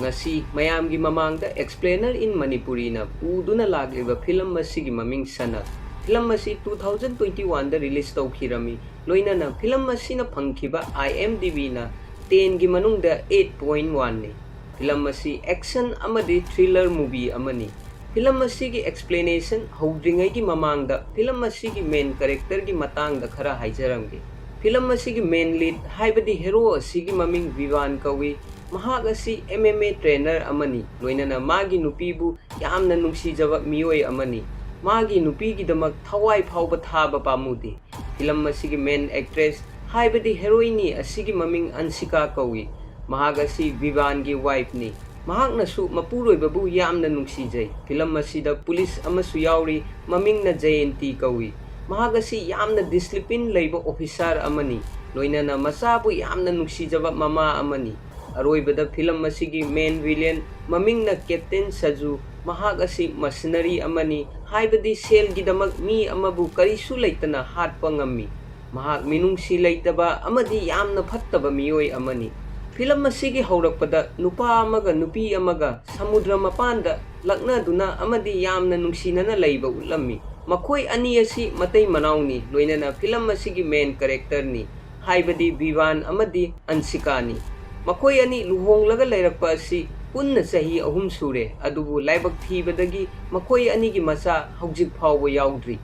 ngasi mayamgi mamangda explainer in Manipuri na uduna lagliba film masigi maming Sanak. Film masi 2021 da release tawkhirami loina na film masi na phangkhiba IMDb na 10 gi manungda 8.1 ni. Film masi action amadi thriller movie amani. Film masi gi explanation howdringai gi mamangda film masi gi main character gi matangda khara haijaramgi. Film masi gi main lead haibadi hero asigi maming Vivan kawi. Mahak asi MMA trainer amani loinana magi nupibu yamna nungsijaba miyoi amani magi nupigi damak thawai phauba thaba pamudi film asigi main actress haibadi heroine asigi maming Ansika kawi mahak asi Vivan gi wife ni mahak nasu mapuroi babu yamna nungsijai film asida police amasu yauri maming na Jayanti kawi mahak asi yamna discipline leiba officer amani loinana masabu yamna nungsijaba mama amani Aroibada film masigi main villain maming na Captain Saju mahak asi mercenary amani haibadi sel gidamak mi amabu karisu leitana hatpa ngammi mahak minungsi leitaba amadi yamna phattaba miyoi amani film masigi haurakpada nupa amaga nupi amaga samudra mapanda laknaduna amadi yamna nungsinana leiba ulammi makhoi ani asi matai manauni loinana film masigi main character ni haibadi Vivan amadi Ansika ni Makoi ani luhong laga lairakpa asi punna sahi ahum sure adubu laibak thibadagi makoi ani gi masa haujik phawba yaudri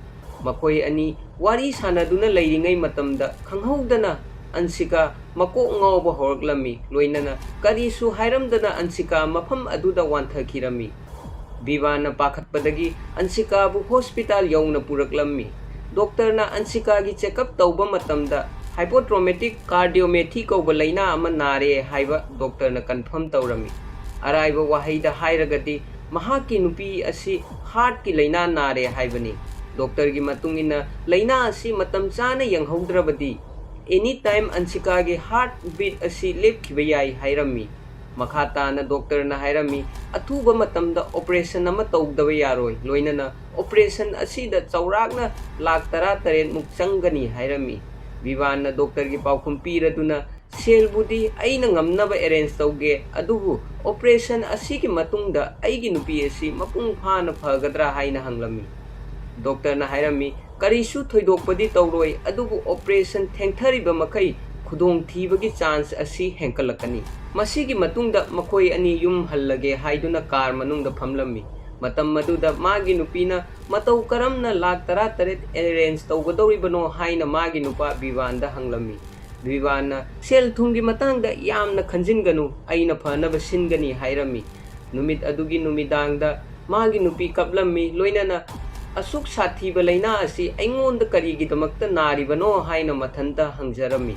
makoi ani wari sanaduna lairingai matamda khanghaudana Ansika mako ngawba horaklami loinana karisu hairamdana Ansika mafam aduda wanthakirami Vivana pakhatpadagi Ansika bu hospital yauna puraklami doctor na Ansika gi checkup tawba matamda Hypotraumatic cardiomyopathy kauba laina ama nare haiba doctor na confirm tawrami araiba wahaida hairagati mahaki nupi asi heart ki laina nare haibani doctor gi matungina laina asi matam chana yanghaudrabadi anytime Ansika gi heart beat asi lepkhiba yai hairami makhata na doctor na hairami athuba matamda operation ama tawdaba yaroi loinana operation asi da chaurakna lakh 13 muk changani hairami Vivana doctor gi paukhum piraduna sel budi aina ngamnaba arrange tawge adubu operation asigi matungda aigi nupi asi mapung phana phagadra haina hanglami doctor na hairami karisu thoidokpadi tawroi adubu operation thengthariba makai khudong thibagi chance asi henkalakani masigi matungda makoi ani yum hallage haiduna car manungda phamlami matam maduda magi nupina matau karamna lakh 13 arrange tawgadoribano haina magi nupa Vivanda hanglami Vivana sel thungi matangda yamna khanjinganu aina phanaba singani hairami numit adugi numidangda magi nupi kaplami loinana asuk sathiba laina asi aingonda karigi damakta naribano haina mathanta hangjarami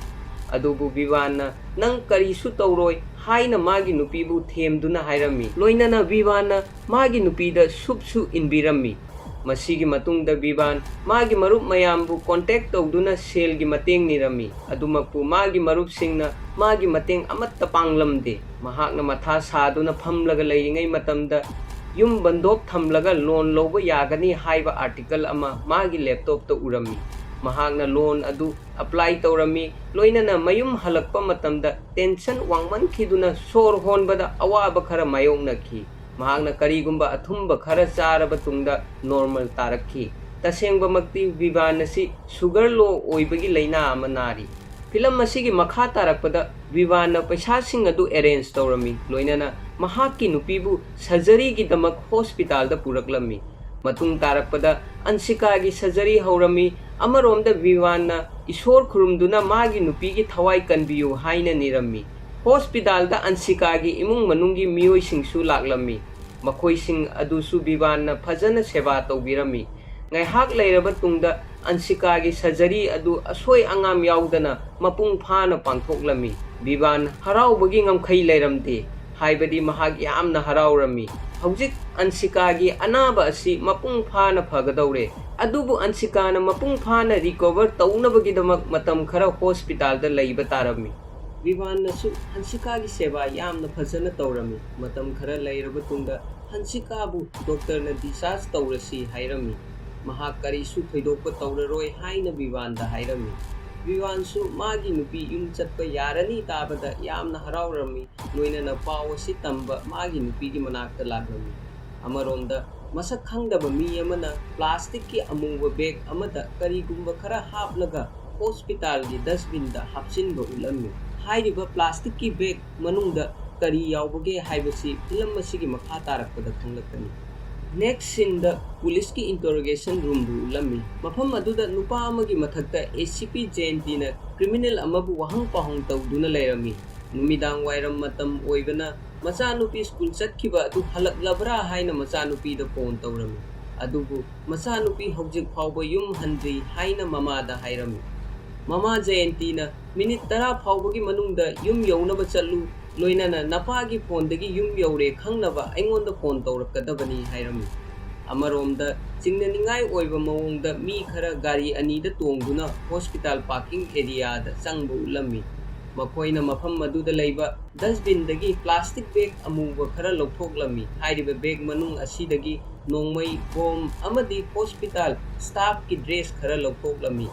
adubu Vivana nang karisu tawroi haina magi nupibu themduna hairami loinana Vivana magi nupida subsu inbirami masigi matungda Vivan magi marup mayambu contact tawduna sel gi mateng nirami adumakpu magi marup singna magi mateng amatta panglamde mahakna matha saduna phamlaga leiringai matamda yum bandok thamlaga loan loba yagani haiba article ama magi laptop ta urami mahakna loan adu apply tawrami loinana mayum halakpa matamda tension wangman khiduna sor honbada awaba khara mayoknakhi mahakna karigumba athumba khara charaba tungda normal tarakhi tasengba makti Vivan asi sugar low oibagi laina ama nari film asigi makha tarakpada Vivan na paisa sing adu arrange tawrami loinana mahakki nupibu surgery gi damak hospital da puraklami matung tarakpada Ansika gi surgery haurami amaromda Vivan na isor khurumduna magi nupi gi thawai kanbiyu haina nirami hospital da Ansika gi imung manungi miyoi singsu laklami makhoi sing adusu Vivan na phajana seba tawbirami ngai hak leiraba tungda Ansika gi surgery adu asoi angam yaudana mapung phana pangthoklami Vivan harau bagi ngamkhai leiramte haibadi mahak yamna haraurami Haujik Ansika gi anaba asi mapung phana phagadaure adubu Ansika na mapung phana recover taunabagi-damak matam khara hospital da leiba tarami Vivan nasu Ansika gi seba yamna phajana tawrami matam khara leiraba tungda Ansika bu doctor na discharge tawrasi hairami mahak karisu thoidokpa tawraroi haina Vivan da hairami Vivansu magi nupi yum chatpa yarani tabada yamna haraurami loinana paw asi tamba magi nupi gi manakta lagrami amaronda masak khangdaba mi amana plastic ki amungwa bag amada karigumba khara haplaga hospital gi dustbin da hapsinba ulami hairiba plastic ki bag manungda kari yawbage haibasi film asigi makha tarakpada khanglakani next scene the police ki interrogation room bu ulami mafam aduda nupa amagi mathakta ACP Jayanti na criminal amabu wahang pahong tawduna lairami numidang wairam matam oibana machanupi school chatkiba adu halaklabra haina machanupi da phone tawrami adubu machanupi hojik phawba yum handri haina mama da hairami mama Jayanti na minute 10 phawbagi manungda yum yaunaba challu loinana napagi phone dagi yum yaure khangnaba aingonda phone tawrakadabani hairami amaromda chingnaningai oiba mawongda mi khara gari ani da tongduna hospital parking area da changbu ulami makoina mafam maduda leiba dustbin dagi plastic bag amuba khara lokhoklami hairiba bag manung asidagi nongmai bom amadi hospital staff ki dress khara lokhoklami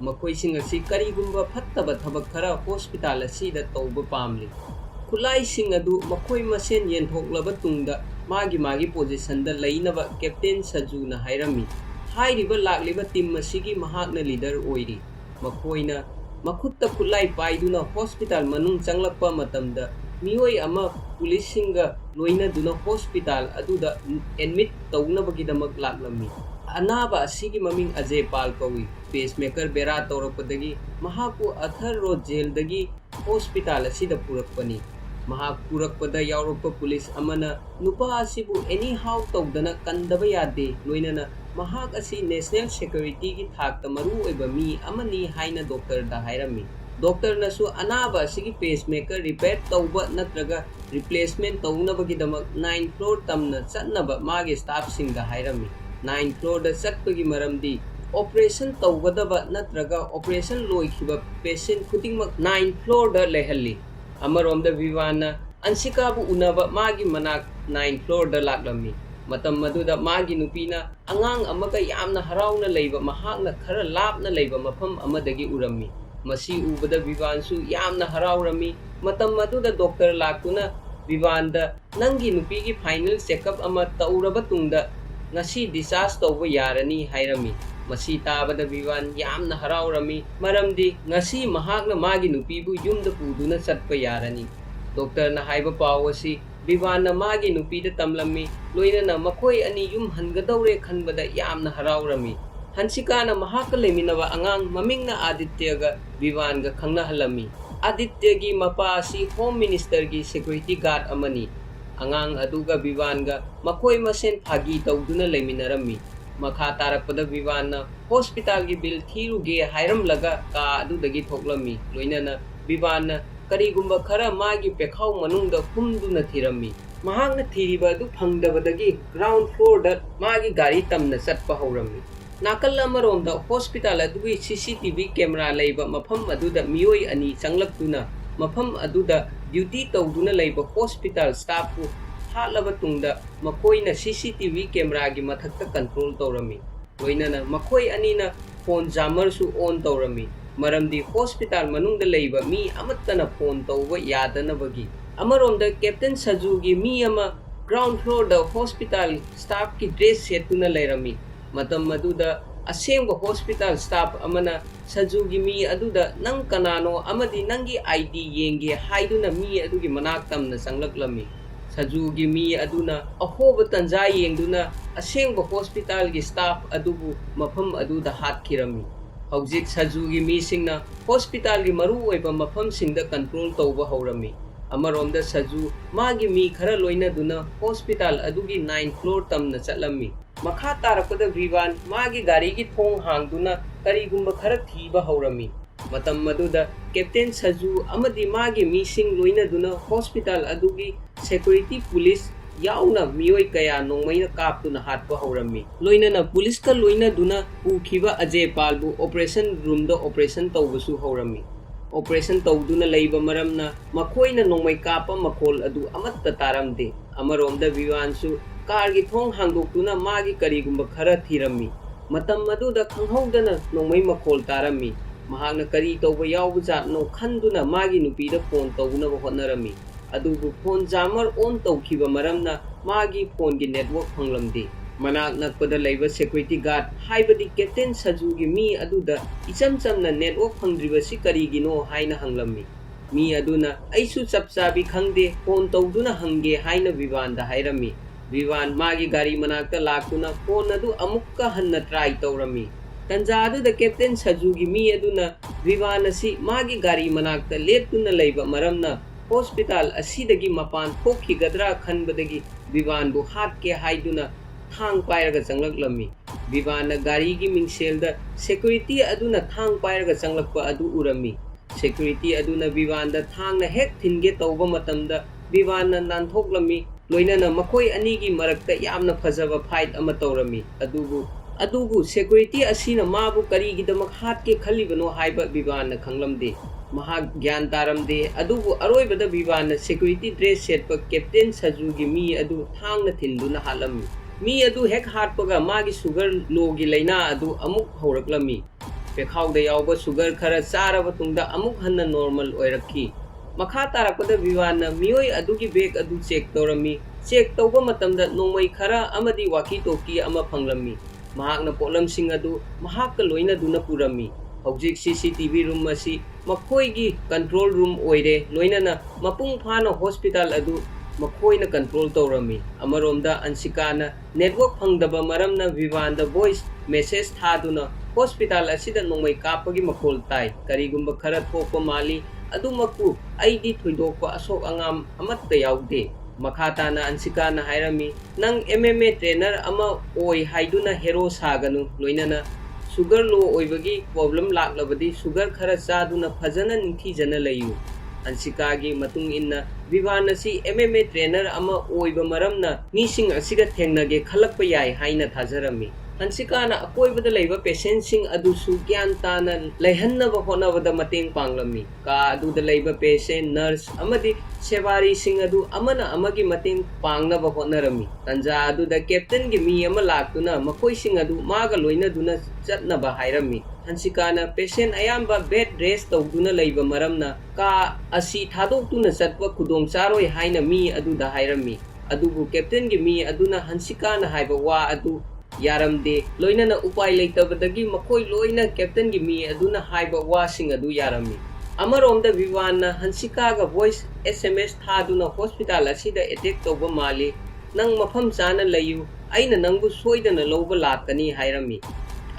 makoi sing asi karigumba phattaba thabak khara hospital asida tawba pamli khulai sing adu makoi masen yenthokhlaba tungda magi position da lainaba captain Saju na hairami hairiba lakliba team asigi mahakna leader oiri makoina makhutta khulai paiduna hospital manung changlakpa matamda mioi ama police singa loina duna hospital aduda admit tawnabagi damak laklami anaba asigi maming Ajay Pal kawi pacemaker bera tawrapadagi mahaku Athar Road jail dagi hospital asida purakpani mahak purakpada yaurapa police amana nupa asibu anyhow tawdana kandaba yade loinana mahak asi national security ki thakta maru oiba mi amani haina doctor da hairami doctor nasu anaba asigi pacemaker repair tawba natraga replacement tawnabagi damak 9th floor tamna chatnaba magi staff sing da hairami 9th floor da chatpagi maramdi operation tawgadaba natraga operation loikhiba patient khudingmak 9th floor da lehalli amarom da Vivana ansikabu unaba magi manak 9th floor da laklami matam maduda magi nupina angang amaga yamna harauna leiba mahakna khara lapna leiba mafam amadagi urami masi ubada Vivansu yamna haraurami matam maduda doctor lakuna Vivanda nangi nupi gi final checkup ama tauraba tungda ngasi discharge tawba yarani hairami masi tabada Vivan yamna haraurami maramdi ngasi mahakna magi nupibu yumda puduna chatpa yarani doctor na haiba pawasi Vivan na magi nupi da tamlami loinana makoi ani yum hangadaure khanbada yamna haraurami hansika na mahaka leminaba angang mamingna Aditya ga Vivan ga khangna halami Aditya gi mapa si home minister gi security guard amani angang aduga Vivan ga makoi masen phagi tawduna leminarami makha tarakpada Vivan na hospital gi bill thiruge hairam laga ka adudagi thoklami loinana Vivan na karigumba khara magi pekhau manungda humduna thirami mahakna thiriba adu phangdabadagi ground floor da magi gari tamna chatpa haurami nakal amaronda hospital adugi CCTV camera leiba mafam aduda mioi ani changlakduna mafam aduda duty tawduna leiba hospital staff ku halaba tungda makoina CCTV camera gi mathakta control tawrami loinana makoi anina phone jammer su on tawrami maramdi hospital manungda leiba mi amattana phone tawba yadanabagi amaronda captain Saju gi mi ama ground floor da hospital staff ki dress setuna leirami matam maduda asengba hospital staff amana Saju gi mi aduda nang kanano amadi nangi ID yenge haiduna mi adugi manak tamna sanglaklami Saju gi mi aduna ahoba tanja yengduna asengba hospital gi staff adubu mafam aduda hatkirami hojik Saju gi mi singna hospital gi maru oiba mafam singda control tawba haurami amaronda Saju magi mi khara loina duna hospital adugi 9th floor tamna chatlami makha tarakpada Vivan magi gari gi thong hangduna karigumba khara thiba haurami matam maduda captain Saju amadi magi mi sing loina duna hospital adugi security police yauna mioi kaya nongmaina kaptuna hatpa haurami loinana police ka loina duna ukhiba Ajay Pal bu operation room da operation tawbasu haurami operation tawduna leiba maramna makoina nongmai kapa makol adu amatta taramde amaronda Vivansu car gi thong hangdoktuna magi karigumba khara thirami matam maduda khanghaudana nongmai makol tarami ꯃꯍꯥꯛꯅ ꯀꯔꯤ ꯇꯧꯕ ꯌꯥꯎꯕꯖꯥꯠꯅꯣ ꯈꯟꯗꯨꯅ ꯃꯥꯒꯤ ꯅꯨꯄꯤꯗ phone ꯇꯧꯅꯕ ꯍꯣꯠꯅꯔꯝꯃꯤ ꯑꯗꯨꯕꯨ phone ꯖꯥꯃꯔ ꯑꯣꯟ ꯇꯧꯈꯤꯕ ꯃꯔꯝꯅ ꯃꯥꯒꯤ ꯐꯣꯟꯒꯤ ꯅꯦꯠꯋꯥꯔꯛ ꯐꯪꯂꯝꯗꯦ ꯃꯅꯥꯛ ꯅꯛꯄꯗ ꯂꯩꯕ ꯁꯦꯀ꯭ꯌꯨꯔꯤꯇꯤ ꯒꯥꯔꯗ ꯍꯥꯏꯕꯗꯤ ꯀꯦꯞꯇꯦꯟ ꯁꯖꯨꯒꯤ ꯃꯤ ꯑꯗꯨꯗ ꯏꯆꯝ ꯆꯝꯅ ꯅꯦꯠꯋꯥꯔꯛ ꯐꯪꯗ꯭ꯔꯤꯕꯁꯤ ꯀꯔꯤꯒꯤꯅꯣ ꯍꯥꯏꯅ ꯍꯪꯂꯝꯃꯤ ꯃꯤ ꯑꯗꯨꯅ ꯑꯩꯁꯨ ꯆꯞ ꯆꯥꯕꯤ ꯈꯪꯗꯦ ꯐꯣꯟ ꯇꯧꯗꯨꯅ ꯍꯪꯒꯦ ꯍꯥꯏꯅ ꯕꯤꯕꯥꯟꯗ ꯍꯥꯏꯔꯝꯃꯤ ꯕꯤꯕꯥꯟ ꯃꯥꯒꯤ ꯒꯥꯔꯤ ꯃꯅꯥꯛꯇ ꯂꯥꯛꯇꯨꯅ ꯐꯣꯟ ꯑꯗꯨ ꯑꯃꯨꯛꯀ ꯍꯟꯅ ꯇ꯭ꯔꯥꯏ ꯇꯧꯔꯝꯃꯤ ꯇꯟꯖꯥ ꯑꯗꯨꯗ ꯀꯦꯞꯇꯦꯟ ꯁꯖꯨꯒꯤ ꯃꯤ ꯑꯗꯨꯅ ꯕꯤꯕꯥꯟ ꯑꯁꯤ ꯃꯥꯒꯤ ꯒꯥꯔꯤ ꯃꯅꯥꯛꯇ ꯂꯦꯞꯇꯨꯅ ꯂꯩꯕ ꯃꯔꯝꯅ ꯍꯣꯁꯄꯤꯇꯥꯜ ꯑꯁꯤꯗꯒꯤ ꯃꯄꯥꯟ ꯊꯣꯛꯈꯤꯒꯗ꯭ꯔꯥ ꯈꯟꯕꯗꯒꯤ ꯕꯤꯕꯥꯟꯕꯨ ꯍꯥꯠꯀꯦ ꯍꯥꯏꯗꯨꯅ ꯊꯥꯡ ꯄꯥꯏꯔꯒ ꯆꯪꯂꯛꯂꯝꯃꯤ ꯕꯤꯕꯥꯟꯅ ꯒꯥꯔꯤꯒꯤ ꯃꯤꯡꯁꯦꯜꯗ ꯁꯦꯀ꯭ꯌꯨꯔꯤꯇꯤ ꯑꯗꯨꯅ ꯊꯥꯡ ꯄꯥꯏꯔꯒ ꯆꯪꯂꯛꯄ ꯑꯗꯨ ꯎꯔꯝꯃꯤ ꯁꯦꯀ꯭ꯌꯨꯔꯤꯇꯤ ꯑꯗꯨꯅ ꯕꯤꯕꯥꯟꯗ ꯊꯥꯡꯅ ꯍꯦꯛ ꯊꯤꯟꯒꯦ ꯇꯧꯕ ꯃꯇꯝꯗ ꯕꯤꯕꯥꯟꯅ ꯅꯥꯟꯊꯣꯛꯂꯝꯃꯤ ꯂꯣꯏꯅꯅ ꯃꯈꯣꯏ ꯑꯅꯤꯒꯤ ꯃꯔꯛꯇ ꯌꯥꯝꯅ ꯐꯖꯕ ꯐꯥꯏꯠ ꯑꯃ ꯇꯧꯔꯝꯃꯤ ꯑꯗꯨꯕꯨ ꯁꯦꯀ꯭ꯌꯨꯔꯤꯇꯤ ꯑꯁꯤꯅ ꯃꯥꯕꯨ ꯀꯔꯤꯒꯤꯗꯃꯛ ꯍꯥꯠꯀꯦ ꯈꯜꯂꯤꯕꯅꯣ ꯍꯥꯏꯕ ꯕꯤꯕꯥꯟꯅ ꯈꯪꯂꯝꯗꯦ ꯃꯍꯥꯛ ꯒ꯭ꯌꯥꯟ ꯇꯥꯔꯝꯗꯦ ꯑꯗꯨꯕꯨ ꯑꯔꯣꯏꯕꯗ ꯕꯤꯕꯥꯟꯅ ꯁꯦꯀ꯭ꯌꯨꯔꯤꯇꯤ ꯗ꯭ꯔꯦꯁ ꯁꯦꯠꯄ ꯀꯦꯞꯇꯦꯟ ꯁꯖꯨꯒꯤ ꯃꯤ ꯑꯗꯨ ꯊꯥꯡꯅ ꯊꯤꯟꯗꯨꯅ ꯍꯥꯠꯂꯝꯃꯤ ꯃꯤ ꯑꯗꯨ ꯍꯦꯛ ꯍꯥꯠꯄꯒ ꯃꯥꯒꯤ ꯁꯨꯒꯔ ꯂꯣꯒꯤ ꯂꯩꯅꯥ ꯑꯗꯨ ꯑꯃꯨꯛ ꯍꯧꯔꯛꯂꯝꯃꯤ ꯄꯦꯈꯥꯎꯗ ꯌꯥꯎꯕ ꯁꯨꯒꯔ ꯈꯔ ꯆꯥꯔꯕ ꯇꯨꯡꯗ ꯑꯃꯨꯛ ꯍꯟꯅ ꯅꯣꯔꯃꯦꯜ ꯑꯣꯏꯔꯛꯈꯤ ꯃꯈꯥ ꯇꯥꯔꯛꯄꯗ ꯕꯤꯕꯥꯟꯅ ꯃꯤꯑꯣꯏ ꯑꯗꯨꯒꯤ ꯕꯦꯒ ꯑꯗꯨ ꯆꯦꯛ ꯇꯧꯔꯝꯃꯤ ꯆꯦꯛ ꯇꯧꯕ ꯃꯇꯝꯗ ꯅꯣꯡꯃꯩ ꯈꯔ ꯑꯃꯗꯤ ꯋꯥꯀꯤ ꯇꯣꯀꯤ ꯑꯃ ꯐꯪꯂꯝꯃꯤ ꯃꯍꯥꯛꯅ ꯄꯣꯠꯂꯝꯁꯤꯡ ꯑꯗꯨ ꯃꯍꯥꯛꯀ ꯂꯣꯏꯅꯗꯨꯅ ꯄꯨꯔꯝꯃꯤ ꯍꯧꯖꯤꯛ CCTV ꯔꯨꯝ ꯑꯁꯤ ꯃꯈꯣꯏꯒꯤ ꯀꯟꯇ꯭ꯔꯣꯜ ꯔꯨꯝ ꯑꯣꯏꯔꯦ ꯂꯣꯏꯅꯅ ꯃꯄꯨꯡ ꯐꯥꯅ ꯍꯣꯁꯄꯤꯇꯥꯜ ꯑꯗꯨ ꯃꯈꯣꯏꯅ ꯀꯟꯇ꯭ꯔꯣꯜ ꯇꯧꯔꯝꯃꯤ ꯑꯃꯔꯣꯝꯗ ꯑꯟꯁꯤꯀꯥꯅ ꯅꯦꯠꯋꯥꯔꯛ ꯐꯪꯗꯕ ꯃꯔꯝꯅ ꯕꯤꯕꯥꯟꯗ ꯚꯣꯏꯁ ꯃꯦꯁꯦꯖ ꯊꯥꯗꯨꯅ ꯍꯣꯁꯄꯤꯇꯥꯜ ꯑꯁꯤꯗ ꯅꯣꯡꯃꯩ ꯀꯥꯞꯄꯒꯤ ꯃꯈꯣꯜ ꯇꯥꯏ ꯀꯔꯤꯒꯨꯝꯕ ꯈꯔ ꯊꯣꯛꯄ ꯃꯥꯜꯂꯤ ꯑꯗꯨꯃꯛꯄꯨ ꯑꯩꯗꯤ ꯊꯣꯏꯗꯣꯛꯄ ꯑꯁꯣꯛ ꯑꯉꯥꯝ ꯑꯃꯠꯇ ꯌꯥꯎꯗꯦ ꯃꯈꯥ ꯇꯥꯅ ꯑꯟꯁꯤꯀꯥꯅ ꯍꯥꯏꯔꯝꯃꯤ ꯅꯪ MMA ꯇ꯭ꯔꯦꯅꯔ ꯑꯃ ꯑꯣꯏ ꯍꯥꯏꯗꯨꯅ ꯍꯦꯔꯣ ꯁꯥꯒꯅꯨ ꯂꯣꯏꯅꯅ ꯁꯨꯒꯔ ꯂꯣ ꯑꯣꯏꯕꯒꯤ ꯄ꯭ꯔꯣꯕ꯭ꯂꯦꯝ ꯂꯥꯛꯂꯕꯗꯤ ꯁꯨꯒꯔ ꯈꯔ ꯆꯥꯗꯨꯅ ꯐꯖꯅ ꯅꯤꯡꯊꯤꯖꯅ ꯂꯩꯌꯨ ꯑꯟꯁꯤꯀꯥꯒꯤ ꯃꯇꯨꯡ ꯏꯟꯅ ꯕꯤꯕꯥꯟ ꯑꯁꯤ MMA ꯇ꯭ꯔꯦꯅꯔ ꯑꯃ ꯑꯣꯏꯕ ꯃꯔꯝꯅ ꯃꯤꯁꯤꯡ ꯑꯁꯤꯒ ꯊꯦꯡꯅꯒꯦ ꯈꯜꯂꯛꯄ ꯌꯥꯏ ꯍꯥꯏꯅ ꯊꯥꯖꯔꯝꯃꯤ ꯑꯟꯁꯤꯀꯥꯅ ꯑꯀꯣꯏꯕꯗ ꯂꯩꯕ ꯄꯦꯁꯦꯟꯁꯤꯡ ꯑꯗꯨꯁꯨ ꯒ꯭ꯌꯥꯟ ꯇꯥꯅ ꯂꯩꯍꯟꯅꯕ ꯍꯣꯠꯅꯕꯗ ꯃꯇꯦꯡ ꯄꯥꯡꯂꯝꯃꯤ ꯀꯥ ꯑꯗꯨꯗ ꯂꯩꯕ ꯄꯦꯁꯦꯟ ꯅꯔꯁ ꯑꯃꯗꯤ ꯁꯦꯕꯥꯔꯤꯁꯤꯡ ꯑꯗꯨ ꯑꯃꯅ ꯑꯃꯒꯤ ꯃꯇꯦꯡ ꯄꯥꯡꯅꯕ ꯍꯣꯠꯅꯔꯝꯃꯤ ꯇꯟꯖꯥ ꯑꯗꯨꯗ ꯀꯦꯞꯇꯦꯟꯒꯤ ꯃꯤ ꯑꯃ ꯂꯥꯛꯇꯨꯅ ꯃꯈꯣꯏꯁꯤꯡ ꯑꯗꯨ ꯃꯥꯒ ꯂꯣꯏꯅꯗꯨꯅ ꯆꯠꯅꯕ ꯍꯥꯏꯔꯝꯃꯤ ꯑꯟꯁꯤꯀꯥꯅ ꯄꯦꯁꯦꯟ ꯑꯌꯥꯝꯕ ꯕꯦꯗ ꯔꯦꯁ ꯇꯧꯗꯨꯅ ꯂꯩꯕ ꯃꯔꯝꯅ ꯀꯥ ꯑꯁꯤ ꯊꯥꯗꯣꯛꯇꯨꯅ ꯆꯠꯄ ꯈꯨꯗꯣꯡꯆꯥꯔꯣꯏ ꯍꯥꯏꯅ ꯃꯤ ꯑꯗꯨꯗ ꯍꯥꯏꯔꯝꯃꯤ ꯑꯗꯨꯕꯨ ꯀꯦꯞꯇꯦꯟꯒꯤ ꯃꯤ ꯑꯗꯨꯅ ꯍꯟꯁꯤꯀꯥꯅ ꯍꯥꯏꯕ ꯋꯥ ꯑꯗꯨ ꯌꯥꯔꯝꯗꯦ ꯂꯣꯏꯅꯅ ꯎꯄꯥꯏ ꯂꯩꯇꯕꯗꯒꯤ ꯃꯈꯣꯏ ꯂꯣꯏꯅ ꯀꯦꯞꯇꯦꯟꯒꯤ ꯃꯤ ꯑꯗꯨꯅ ꯍꯥꯏꯕ ꯋꯥꯁꯤꯡ ꯑꯗꯨ ꯌꯥꯔꯝꯃꯤ ꯑꯃꯔꯣꯝꯗ ꯕꯤꯕꯥꯟꯅ ꯍꯟꯁꯤꯀꯥꯒ ꯚꯣꯏꯁ SMS ꯊꯥꯗꯨꯅ ꯍꯣꯁꯄꯤꯇꯥꯜ ꯑꯁꯤꯗ ꯑꯦꯇꯦꯛ ꯇꯧꯕ ꯃꯥꯜꯂꯤ ꯅꯪ ꯃꯐꯝ ꯆꯥꯅ ꯂꯩꯌꯨ ꯑꯩꯅ ꯅꯪꯕꯨ ꯁꯣꯏꯗꯅ ꯂꯧꯕ ꯂꯥꯛꯀꯅꯤ ꯍꯥꯏꯔꯝꯃꯤ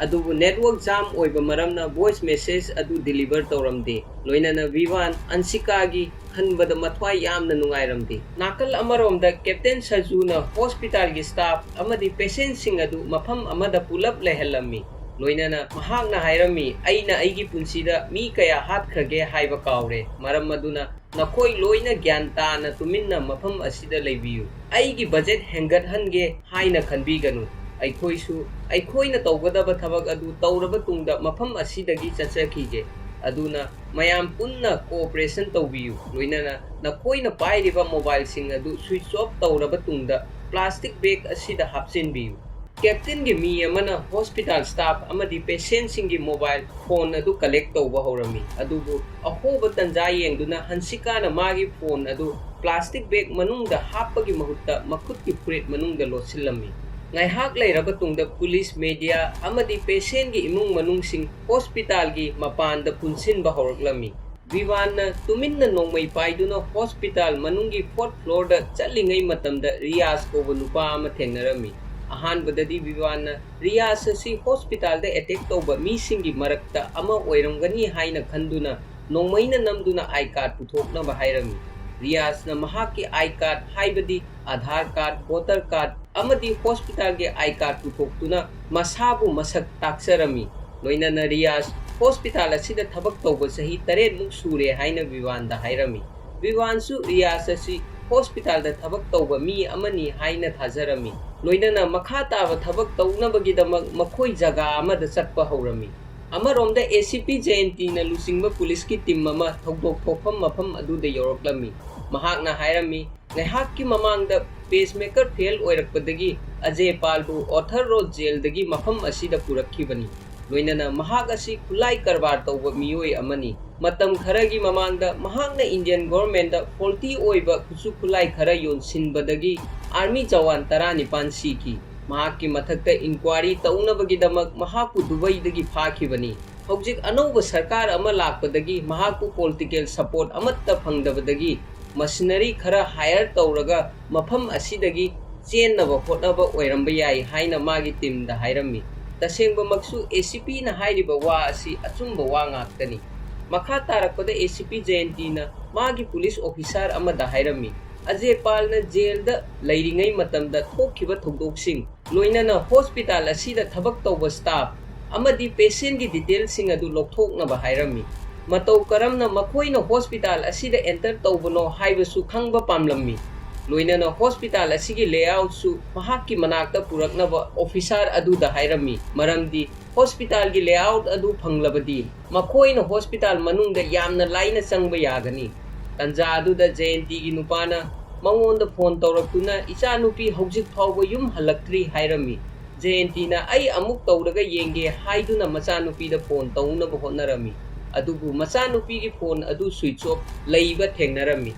ꯑꯗꯨꯕꯨ ꯅꯦꯠꯋꯥꯔꯛ ꯖꯥꯝ ꯑꯣꯏꯕ ꯃꯔꯝꯅ ꯚꯣꯏꯁ ꯃꯦꯁꯦꯖ ꯑꯗꯨ ꯗꯤꯂꯤꯚꯔ ꯇꯧꯔꯝꯗꯦ ꯂꯣꯏꯅꯅ ꯕꯤꯕꯥꯟ ꯑꯟꯁꯤꯀꯥꯒꯤ ꯈꯟꯕꯗ ꯃꯊ꯭ꯋꯥꯏ ꯌꯥꯝꯅ ꯅꯨꯡꯉꯥꯏꯔꯝꯗꯦ ꯅꯥꯀꯜ ꯑꯃꯔꯣꯝꯗ ꯀꯦꯞꯇꯦꯟ ꯁꯖꯨꯅ ꯍꯣꯁꯄꯤꯇꯥꯜꯒꯤ ꯁ꯭ꯇꯥꯐ ꯑꯃꯗꯤ ꯄꯦꯁꯦꯟꯁꯤꯡ ꯑꯗꯨ ꯃꯐꯝ ꯑꯃꯗ ꯄꯨꯂꯞ ꯂꯩꯍꯜꯂꯝꯃꯤ ꯂꯣꯏꯅꯅ ꯃꯍꯥꯛꯅ ꯍꯥꯏꯔꯝꯃꯤ ꯑꯩꯅ ꯑꯩꯒꯤ ꯄꯨꯟꯁꯤꯗ ꯃꯤ ꯀꯌꯥ ꯍꯥꯠꯈ꯭ꯔꯒꯦ ꯍꯥꯏꯕ ꯀꯥꯎꯔꯦ ꯃꯔꯝ ꯑꯗꯨꯅ ꯅꯈꯣꯏ ꯂꯣꯏꯅ ꯒ꯭ꯌꯥꯟ ꯇꯥꯅ ꯇꯨꯃꯤꯟꯅ ꯃꯐꯝ ꯑꯁꯤꯗ ꯂꯩꯕꯤꯌꯨ ꯑꯩꯒꯤ ꯕꯖꯦꯠ ꯍꯦꯟꯒꯠꯍꯟꯒꯦ ꯍꯥꯏꯅ ꯈꯟꯕꯤꯒꯅꯨ ꯑꯩꯈꯣꯏꯁꯨ ꯑꯩꯈꯣꯏꯅ ꯇꯧꯒꯗꯕ ꯊꯕꯛ ꯑꯗꯨ ꯇꯧꯔꯕ ꯇꯨꯡꯗ ꯃꯐꯝ ꯑꯁꯤꯗꯒꯤ ꯆꯠꯆꯈꯤꯒꯦ ꯑꯗꯨꯅ ꯃꯌꯥꯝ ꯄꯨꯟꯅ ꯀꯣꯑꯣꯄꯔꯦꯁꯟ ꯇꯧꯕꯤꯌꯨ ꯂꯣꯏꯅꯅ ꯅꯈꯣꯏꯅ ꯄꯥꯏꯔꯤꯕ ꯃꯣꯕꯥꯏꯜꯁꯤꯡ ꯑꯗꯨ ꯁ꯭ꯋꯤꯆ ꯑꯣꯐ ꯇꯧꯔꯕ ꯇꯨꯡꯗ ꯄ꯭ꯂꯥꯁꯇꯤꯛ ꯕꯦꯒ ꯑꯁꯤꯗ ꯍꯥꯞꯆꯤꯟꯕꯤꯌꯨ ꯀꯦꯞꯇꯦꯟꯒꯤ ꯃꯤ ꯑꯃꯅ ꯍꯣꯁꯄꯤꯇꯥꯜ ꯁ꯭ꯇꯥꯐ ꯑꯃꯗꯤ ꯄꯦꯁꯦꯟꯁꯤꯡꯒꯤ ꯃꯣꯕꯥꯏꯜ ꯐꯣꯟ ꯑꯗꯨ ꯀꯂꯦꯛ ꯇꯧꯕ ꯍꯧꯔꯝꯃꯤ ꯑꯗꯨꯕꯨ ꯑꯍꯣꯕ ꯇꯟꯖꯥ ꯌꯦꯡꯗꯨꯅ ꯍꯟꯁꯤꯀꯥꯅ ꯃꯥꯒꯤ ꯐꯣꯟ ꯑꯗꯨ ꯄ꯭ꯂꯥꯁꯇꯤꯛ ꯕꯦꯒ ꯃꯅꯨꯡꯗ ꯍꯥꯞꯄꯒꯤ ꯃꯍꯨꯠꯇ ꯃꯈꯨꯠꯀꯤ ꯐꯨꯔꯤꯠ ꯃꯅꯨꯡꯗ ꯂꯣꯠꯁꯤꯜꯂꯝꯃꯤ ꯉꯥꯏꯍꯥꯛ ꯂꯩꯔꯕ ꯇꯨꯡꯗ ꯄꯨꯂꯤꯁ ꯃꯦꯗꯤꯌꯥ ꯑꯃꯗꯤ ꯄꯦꯁꯦꯟꯒꯤ ꯏꯃꯨꯡ ꯃꯅꯨꯡꯁꯤꯡ ꯍꯣꯁꯄꯤꯇꯥꯜꯒꯤ ꯃꯄꯥꯟꯗ ꯄꯨꯟꯁꯤꯟꯕ ꯍꯧꯔꯛꯂꯝꯃꯤ ꯕꯤꯕꯥꯟꯅ ꯇꯨꯃꯤꯟꯅ ꯅꯣꯡꯃꯩ ꯄꯥꯏꯗꯨꯅ ꯍꯣꯁꯄꯤꯇꯥꯜ ꯃꯅꯨꯡꯒꯤ 4th ꯐ꯭ꯂꯣꯔꯗ ꯆꯠꯂꯤꯉꯩ ꯃꯇꯝꯗ ꯔꯤꯌꯥꯖ ꯀꯧꯕ ꯅꯨꯄꯥ ꯑꯃ ꯊꯦꯡꯅꯔꯝꯃꯤ ꯑꯍꯥꯟꯕꯗꯗꯤ ꯕꯤꯕꯥꯟꯅ ꯔꯤꯌꯥꯖ ꯑꯁꯤ ꯍꯣꯁꯄꯤꯇꯥꯜꯗ ꯑꯦꯇꯦꯛ ꯇꯧꯕ ꯃꯤꯁꯤꯡꯒꯤ ꯃꯔꯛꯇ ꯑꯃ ꯑꯣꯏꯔꯝꯒꯅꯤ ꯍꯥꯏꯅ ꯈꯟꯗꯨꯅ ꯅꯣꯡꯃꯩꯅ ꯅꯝꯗꯨꯅ ꯑꯥꯏ ꯀꯥꯔꯗ ꯄꯨꯊꯣꯛꯅꯕ ꯍꯥꯏꯔꯝꯃꯤ ꯔꯤꯌꯥꯖꯅ ꯃꯍꯥꯛꯀꯤ ꯑꯥꯏ ꯀꯥꯔꯗ ꯍꯥꯏꯕꯗꯤ ꯑꯙꯥꯔ ꯀꯥꯔꯗ ꯚꯣꯇꯔ ꯀꯥꯔꯗ ꯑꯃꯗꯤ ꯍꯣꯁꯄꯤꯇꯥꯜꯒꯤ ꯑꯥꯏ ꯀꯥꯔꯗ ꯄꯨꯊꯣꯛꯇꯨꯅ ꯃꯁꯥꯕꯨ ꯃꯁꯛ ꯇꯥꯛꯆꯔꯝꯃꯤ ꯂꯣꯏꯅꯅ ꯔꯤꯌꯥꯖ ꯍꯣꯁꯄꯤꯇꯥꯜ ꯑꯁꯤꯗ ꯊꯕꯛ ꯇꯧꯕ ꯆꯍꯤ 7 ꯁꯨꯔꯦ ꯍꯥꯏꯅ ꯕꯤꯕꯥꯟꯗ ꯍꯥꯏꯔꯝꯃꯤ ꯕꯤꯕꯥꯟꯁꯨ ꯔꯤꯌꯥꯖ ꯑꯁꯤ ꯍꯣꯁꯄꯤꯇꯥꯜꯗ ꯊꯕꯛ ꯇꯧꯕ ꯃꯤ ꯑꯃꯅꯤ ꯍꯥꯏꯅ ꯊꯥꯖꯔꯝꯃꯤ ꯂꯣꯏꯅꯅ ꯃꯈꯥ ꯇꯥꯕ ꯊꯕꯛ ꯇꯧꯅꯕꯒꯤꯗꯃꯛ ꯃꯈꯣꯏ ꯖꯒꯥ ꯑꯃꯗ ꯆꯠꯄ ꯍꯧꯔꯝꯃꯤ ꯑꯃꯔꯣꯝꯗ ACP ꯖꯌꯟꯇꯤꯅ ꯂꯨꯆꯤꯡꯕ ꯄꯨꯂꯤꯁꯀꯤ ꯇꯤꯝ ꯑꯃ ꯊꯧꯗꯣꯛ ꯊꯣꯛꯐꯝ ꯃꯐꯝ ꯑꯗꯨꯗ ꯌꯧꯔꯛꯂꯝꯃꯤ ꯃꯍꯥꯛꯅ ꯍꯥꯏꯔꯝꯃꯤ ꯉꯥꯏꯍꯥꯛꯀꯤ ꯃꯃꯥꯡꯗ ꯄꯦꯁꯃꯦꯀꯔ ꯐꯦꯜ ꯑꯣꯏꯔꯛꯄꯗꯒꯤ ꯑꯖꯦ ꯄꯥꯜꯕꯨ ꯑꯣꯊꯔ ꯔꯣꯗ ꯖꯦꯜꯗꯒꯤ ꯃꯐꯝ ꯑꯁꯤꯗ ꯄꯨꯔꯛꯈꯤꯕꯅꯤ loinana mahak asi khulai karbar tawba miyoi amani matam kharagi mamangda mahakna Indian government da faulty oiba khusu khulai khara yonsinbadagi army jawan 19 siki mahakki mathakta inquiry taunabagi mahakku Dubai dagi phakibani hojik anauba sarkar ama lakpadagi mahakku political support amatta phangdabadagi machinery khara hire tawraga mafam asidagi chennaba hotnaba oiramba yai haina magi team da hairami tasengba maksu ACP na hairiba wa asi achumba wa ngaktani makha tarakpada ACP Jayanti na magi police officer ama da hairami Ajepal na jail da lairingai matamda thokkiba thogdoksing loinana hospital asida thabak tawba staff amadi patient gi detail sing adu lokthoknaba hairami matau karamna makoina hospital asida enter tawbano haibasu khangba pamlammi loinana hospital asigi layout su mahakki manakta puraknaba officer adu da hairami maramdi hospital gi layout adu phanglabadi makoina hospital manungda yamna laina changba yagani tanja adu da Jayanti gi nupana mangonda phone tawraktuna icha nupi hojik phawba yum halaktri hairami Jayanti na ai amuk tawraga yenge haiduna macha nupi da phone tawnaba hotnarami adubu macha nupi gi phone adu switch off laiba thengnarami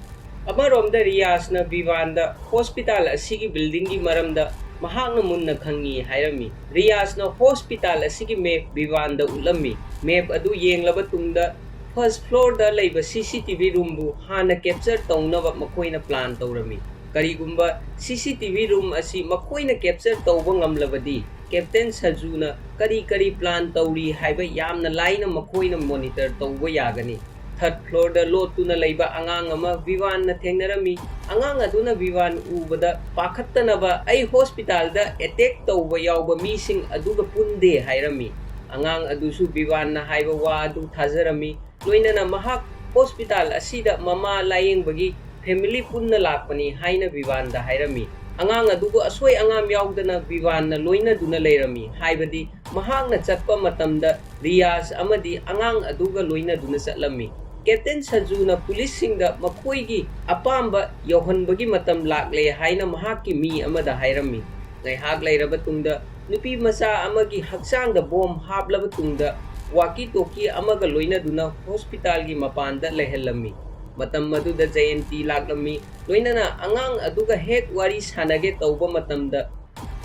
amaromda Riyas na Vivanda hospital asigi building gi maramda mahakna munna khangi hairami Riyas na hospital asigi map Vivanda ulami map adu yenglaba tungda first floor da laiba CCTV room bu hana capture tawnaba makoina plan tawrami karigumba CCTV room asi makoina capture tawba ngamlabadi Captain Sajuna kari plan tawri haiba yamna laina makoina monitor tawba yagani third floor da lotuna laiba angang ama Vivan na thengnarami angang aduna Vivan ubada pakhattanaba ai hospital da attack tawba yawba mising aduga punde hairami angang adusu Vivan na haiba wa adu thajarami loinana mahak hospital asida mama layeng bagi family punna lakpani haina Vivan da hairami angang adugo asoi angam yaudana Vivan na loina duna leirami haibadi mahak na chatpa matamda Riyas amadi angang aduga loina duna chatlami Captain Sajuna police singda makoigi apamba yohanbagi matam lakle haina mahakki mi amada hairami ngai hak leiraba tungda nupi macha amagi haksang da bomb haplaba tungda waki toki amaga loina duna hospital gi mapanda lehelami matam maduda Jayanti laklami loinana angang aduga hek wari sanage tawba matamda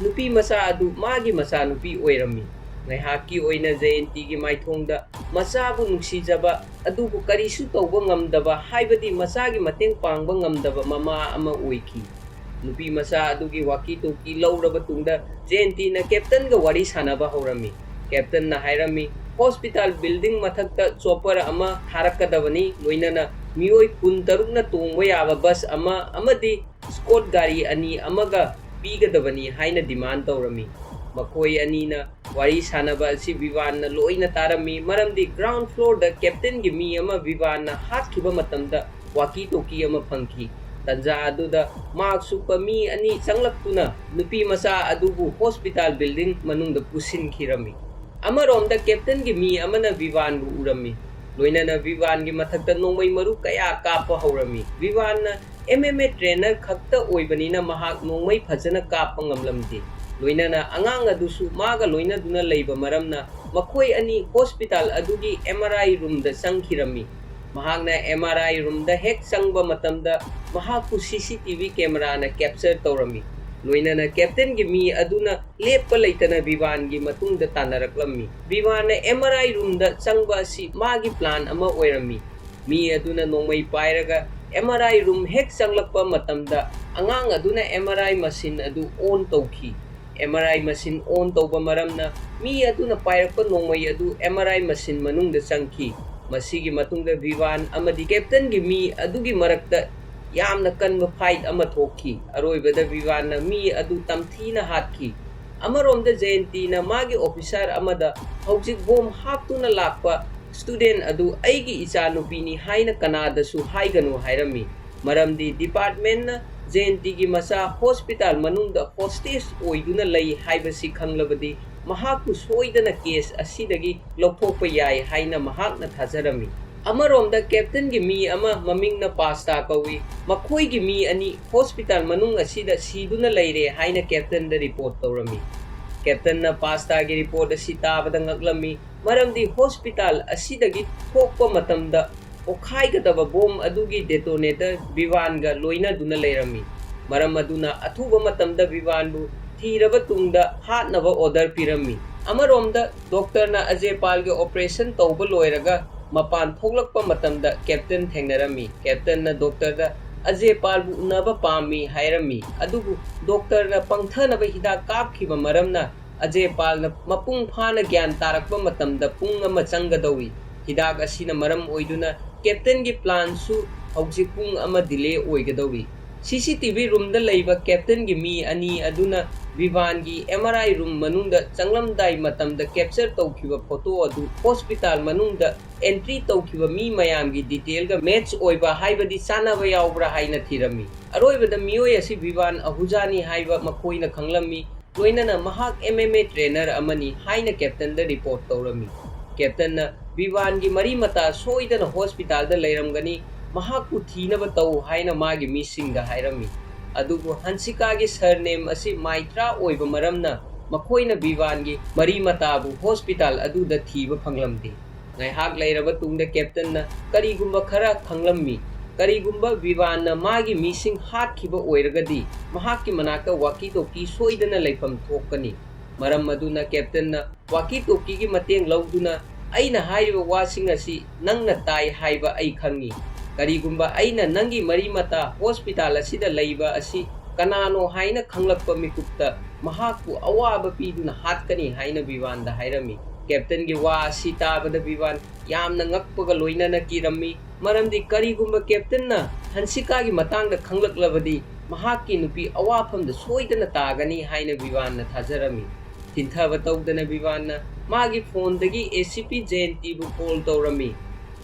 nupi macha adu magi macha nupi oirami ngai haki oina Jayanti gi maithongda macha bu nuksijaba adubu karisu tawba ngamdaba haibadi macha gi mateng pangba ngamdaba mama ama oiki nupi macha adugi waki toki lauraba tungda Jayanti na captain ga wari sanaba horami captain na hairami hospital building mathakta chopper ama tharakadabani loinana miyoi kun tarukna tongba yaba bus ama amadi squad gari ani amaga pigadabani haina demand tawrami makoi anina wari sanaba si Vivan na loina tarami maramdi ground floor da captain gi mi ama Vivan na hatkiba matamda waki toki ama phangki tanja aduda mark supa mi ani changlaktuna nupi macha adubu hospital building manungda pusin khirami amaromda captain gi mi amana Vivan bu urami loinana Vivan gi mathakta nongmai maru kaya kapa horami Vivan na MMA trainer khakta oibanina mahak nongmai phajana kapa ngamlamdi loinana angang adusu maga loina duna leiba maramna makhoi ani hospital adugi MRI room da sangkhirami mahakna MRI room da hek sangba matamda mahakku CCTV camera na capture tawrami loinana captain gi mi aduna leppa leitana Vivan gi matungda tanaraklami Vivan na MRI room da changba si magi plan ama oirami mi aduna nongmai pairaga MRI room hek changlakpa matamda angang aduna MRI machine adu on tawki MRI machine on tawba maramna mi aduna pairakpa nongmai adu MRI machine manungda changki masigi matungda Vivan amadi captain gi mi adugi marakta yamna kanba fight ama thokki aroibada Vivan na mi adu tamthina hatki amaromda Jayanti na magi officer amada hojik bom haptuna lakpa student adu aigi icha nupini haina kanada su haiganu hairami maramdi department na Jayanti gi macha hospital manungda hostage oiduna lei haibasi khanglabadi mahakku soidana case asidagi lokthokpa yai haina mahakna thajarami amaromda captain gi mi ama mamingna pasta kawi makhoi gi mi ani hospital manung asida siduna leire haina captain da report tawrami ꯀꯦꯞꯇꯟꯅ ꯄꯥꯁꯇꯥꯒꯤ report ꯑꯁꯤ ꯇꯥꯕꯗ ꯉꯛꯂꯝꯃꯤ, ꯃꯔꯝꯗꯤ hospital ꯑꯁꯤꯗꯒꯤ ꯊꯣꯛꯄ ꯃꯇꯝꯗ ꯄꯣꯈꯥꯏꯒꯗꯕ bomb ꯑꯗꯨꯒꯤ ꯗꯦꯇꯣꯅꯦꯇꯔ ꯚꯤꯚꯥꯟꯒ ꯂꯣꯏꯅꯗꯨꯅ ꯂꯩꯔꯝꯃꯤ꯫ ꯃꯔꯝ ꯑꯗꯨꯅ ꯑꯊꯨꯕ ꯃꯇꯝꯗ ꯚꯤꯚꯥꯟꯕꯨ ꯊꯤꯔꯕ ꯇꯨꯡꯗ ꯍꯥꯠꯅꯕ ꯑꯣꯔꯗꯔ ꯄꯤꯔꯝꯃꯤ꯫ ꯑꯃꯔꯣꯝꯗ ꯗꯣꯛꯇꯔꯅ ꯑꯖꯦꯄꯥꯜꯒꯤ ꯑꯣꯄꯔꯦꯁꯟ ꯇꯧꯕ ꯂꯣꯏꯔꯒ ꯃꯄꯥꯟ ꯊꯣꯛꯂꯛꯄ ꯃꯇꯝꯗ ꯀꯦꯞꯇꯟ ꯊꯦꯡꯅꯔꯝꯃꯤ꯫ ꯀꯦꯞꯇꯟꯅ ꯗꯣꯛꯇꯔꯗ ꯑꯖꯦꯄꯥꯜꯕꯨ ꯎꯅꯕ ꯄꯥꯝꯃꯤ ꯍꯥꯏꯔꯝꯃꯤ, ꯑꯗꯨꯕꯨ ꯗꯣꯛꯇꯔꯅ ꯄꯪꯊꯅꯕ ꯍꯤꯗꯥꯛ ꯀꯥꯞꯈꯤꯕ ꯃꯔꯝꯅ ꯑꯖꯦꯄꯥꯜꯅ ꯃꯄꯨꯡ ꯐꯥꯅ ꯒ꯭ꯌꯥꯟ ꯇꯥꯔꯛꯄ ꯃꯇꯝꯗ ꯄꯨꯡ ꯑꯃ ꯆꯪꯒꯗꯧꯔꯤ꯫ ꯍꯤꯗꯥꯛ ꯑꯁꯤꯅ ꯃꯔꯝ ꯑꯣꯏꯗꯨꯅ ꯀꯦꯞꯇꯟꯒꯤ ꯄ꯭ꯂꯥꯟꯁꯨ ꯍꯧꯖꯤꯛ ꯄꯨꯡ ꯑꯃ ꯗꯤꯂꯦ ꯑꯣꯏꯒꯗꯧꯔꯤ꯫ ꯁꯤꯁꯤꯇꯤꯚꯤ ꯔꯨꯝꯗ ꯂꯩꯕ ꯀꯦꯞꯇꯟꯒꯤ ꯃꯤ ꯑꯅꯤ ꯑꯗꯨꯅ ꯚꯤꯚꯥꯟꯒꯤ ꯑꯦꯝ.ꯑꯥꯔ.ꯑꯥꯏ. ꯔꯨꯝ ꯃꯅꯨꯡꯗ ꯆꯪꯂꯝꯗꯥꯏ ꯃꯇꯝꯗ ꯀꯦꯞꯆꯔ ꯇꯧꯈꯤꯕ ꯐꯣꯇꯣ ꯑꯗꯨ ꯍꯣꯁꯄꯤꯇꯥꯜ ꯃꯅꯨꯡꯗ ꯑꯦꯟꯇ꯭ꯔꯤ ꯇꯧꯈꯤꯕ ꯃꯤ ꯃꯌꯥꯝꯒꯤ ꯗꯤꯇꯦꯜꯒ ꯃꯦꯆ ꯑꯣꯏꯕ, ꯍꯥꯏꯕꯗꯤ ꯆꯥꯟꯅꯕ ꯌꯥꯎꯕ꯭ꯔꯥ ꯍꯥꯏꯅ ꯊꯤꯔꯝꯃꯤ꯫ ꯑꯔꯣꯏꯕꯗ ꯃꯤꯑꯣꯏ ꯑꯁꯤ ꯚꯤꯚꯥꯟ ꯑꯍꯨꯖꯥꯅꯤ ꯍꯥꯏꯕ ꯃꯈꯣꯏꯅ ꯈꯪꯂꯝꯃꯤ, ꯂꯣꯏꯅꯅ ꯃꯍꯥꯛ MMA ꯇ꯭ꯔꯦꯅꯔ ꯑꯃꯅꯤ ꯍꯥꯏꯅ ꯀꯦꯞꯇꯟꯗ ꯔꯤꯄꯣꯔꯠ ꯇꯧꯔꯝꯃꯤ꯫ ꯀꯦꯞꯇꯟꯅ ꯚꯤꯚꯥꯟꯒꯤ ꯃꯔꯤ-ꯃꯇꯥ ꯁꯣꯏꯗꯅ ꯍꯣꯁꯄꯤꯇꯥꯜꯗ ꯂꯩꯔꯝꯒꯅꯤ, ꯃꯍꯥꯛꯄꯨ ꯊꯤꯅꯕ ꯇꯧ ꯍꯥꯏꯅ ꯃꯥꯒꯤ ꯃꯤꯁꯤꯡꯗ ꯍꯥꯏꯔꯝꯃꯤ꯫ ꯑꯗꯨꯕꯨ ꯍꯟꯁꯤꯀꯥꯒꯤ ꯁꯔꯅꯦꯝ ꯑꯁꯤ ꯃꯥꯏꯇ꯭ꯔꯥ ꯑꯣꯏꯕ ꯃꯔꯝꯅ ꯃꯈꯣꯏꯅ ꯚꯤꯚꯥꯟꯒꯤ ꯃꯔꯤ-ꯃꯇꯥꯕꯨ ꯍꯣꯁꯄꯤꯇꯥꯜ ꯑꯗꯨꯗ ꯊꯤꯕ ꯐꯪꯂꯝꯗꯦ꯫ ꯉꯥꯏꯍꯥꯛ ꯂꯩꯔꯕ ꯇꯨꯡꯗ ꯀꯦꯞꯇꯟꯅ ꯀꯔꯤꯒꯨꯝꯕ ꯈꯔ ꯈꯪꯂꯝꯃꯤ꯫ ꯀꯔꯤꯒꯨꯝꯕ ꯚꯤꯚꯥꯟꯅ ꯃꯥꯒꯤ ꯃꯤꯁꯤꯡ ꯍꯥꯠꯈꯤꯕ ꯑꯣꯏꯔꯒꯗꯤ ꯃꯍꯥꯛꯀꯤ ꯃꯅꯥꯛꯇ ꯋꯥꯀꯤ-ꯇꯣꯀꯤ ꯁꯣꯏꯗꯅ ꯂꯩꯐꯝ ꯊꯣꯛꯀꯅꯤ꯫ ꯃꯔꯝ ꯑꯗꯨꯅ ꯀꯦꯞꯇꯟꯅ ꯋꯥꯀꯤ-ꯇꯣꯀꯤꯒꯤ ꯃꯇꯦꯡ ꯂꯧꯗꯨꯅ, "ꯑꯩꯅ ꯍꯥꯏꯔꯤꯕ ꯋꯥꯁꯤꯡ ꯑꯁꯤ ꯅꯪꯅ ꯇꯥꯏ ꯍꯥꯏꯕ ꯑꯩ ꯈꯪꯏ꯫ ꯀꯔꯤꯒꯨꯝꯕ ꯑꯩꯅ ꯅꯪꯒꯤ ꯃꯔꯤ-ꯃꯇꯥ ꯍꯣꯁꯄꯤꯇꯥꯜ ꯑꯁꯤꯗ ꯂꯩꯕ ꯑꯁꯤ ꯀꯅꯥꯅꯣ ꯍꯥꯏꯅ ꯈꯪꯂꯛꯄ ꯃꯤꯀꯨꯞꯇ ꯃꯍꯥꯛꯄꯨ ꯑꯋꯥꯕ ꯄꯤꯗꯨꯅ ꯍꯥꯠꯀꯅꯤ" ꯍꯥꯏꯅ ꯚꯤꯚꯥꯟꯗ ꯍꯥꯏꯔꯝꯃꯤ꯫ ꯀꯦꯞꯇꯟꯒꯤ ꯋꯥ ꯑꯁꯤ ꯇꯥꯕꯗ ꯚꯤꯚꯥꯟ ꯌꯥꯝꯅ ꯉꯛꯄꯒ ꯂꯣꯏꯅꯅ ꯀꯤꯔꯝꯃꯤ, ꯃꯔꯝꯗꯤ ꯀꯔꯤꯒꯨꯝꯕ ꯀꯦꯞꯇꯟꯅ ꯍꯟꯁꯤꯀꯥꯒꯤ ꯃꯇꯥꯡꯗ ꯈꯪꯂꯛꯂꯕꯗꯤ ꯃꯍꯥꯛꯀꯤ ꯅꯨꯄꯤ ꯑꯋꯥꯐꯝꯗ ꯁꯣꯏꯗꯅ ꯇꯥꯒꯅꯤ ꯍꯥꯏꯅ ꯚꯤꯚꯥꯟꯅ ꯊꯥꯖꯔꯝꯃꯤ꯫ ꯊꯤꯟꯊꯕ ꯇꯧꯗꯅ ꯚꯤꯚꯥꯟꯅ ꯃꯥꯒꯤ ꯐꯣꯟꯗꯒꯤ ꯑꯦ.ꯁꯤ.ꯄꯤ. ꯖꯌꯟꯇꯤꯕꯨ ꯀꯣꯜ ꯇꯧꯔꯝꯃꯤ꯫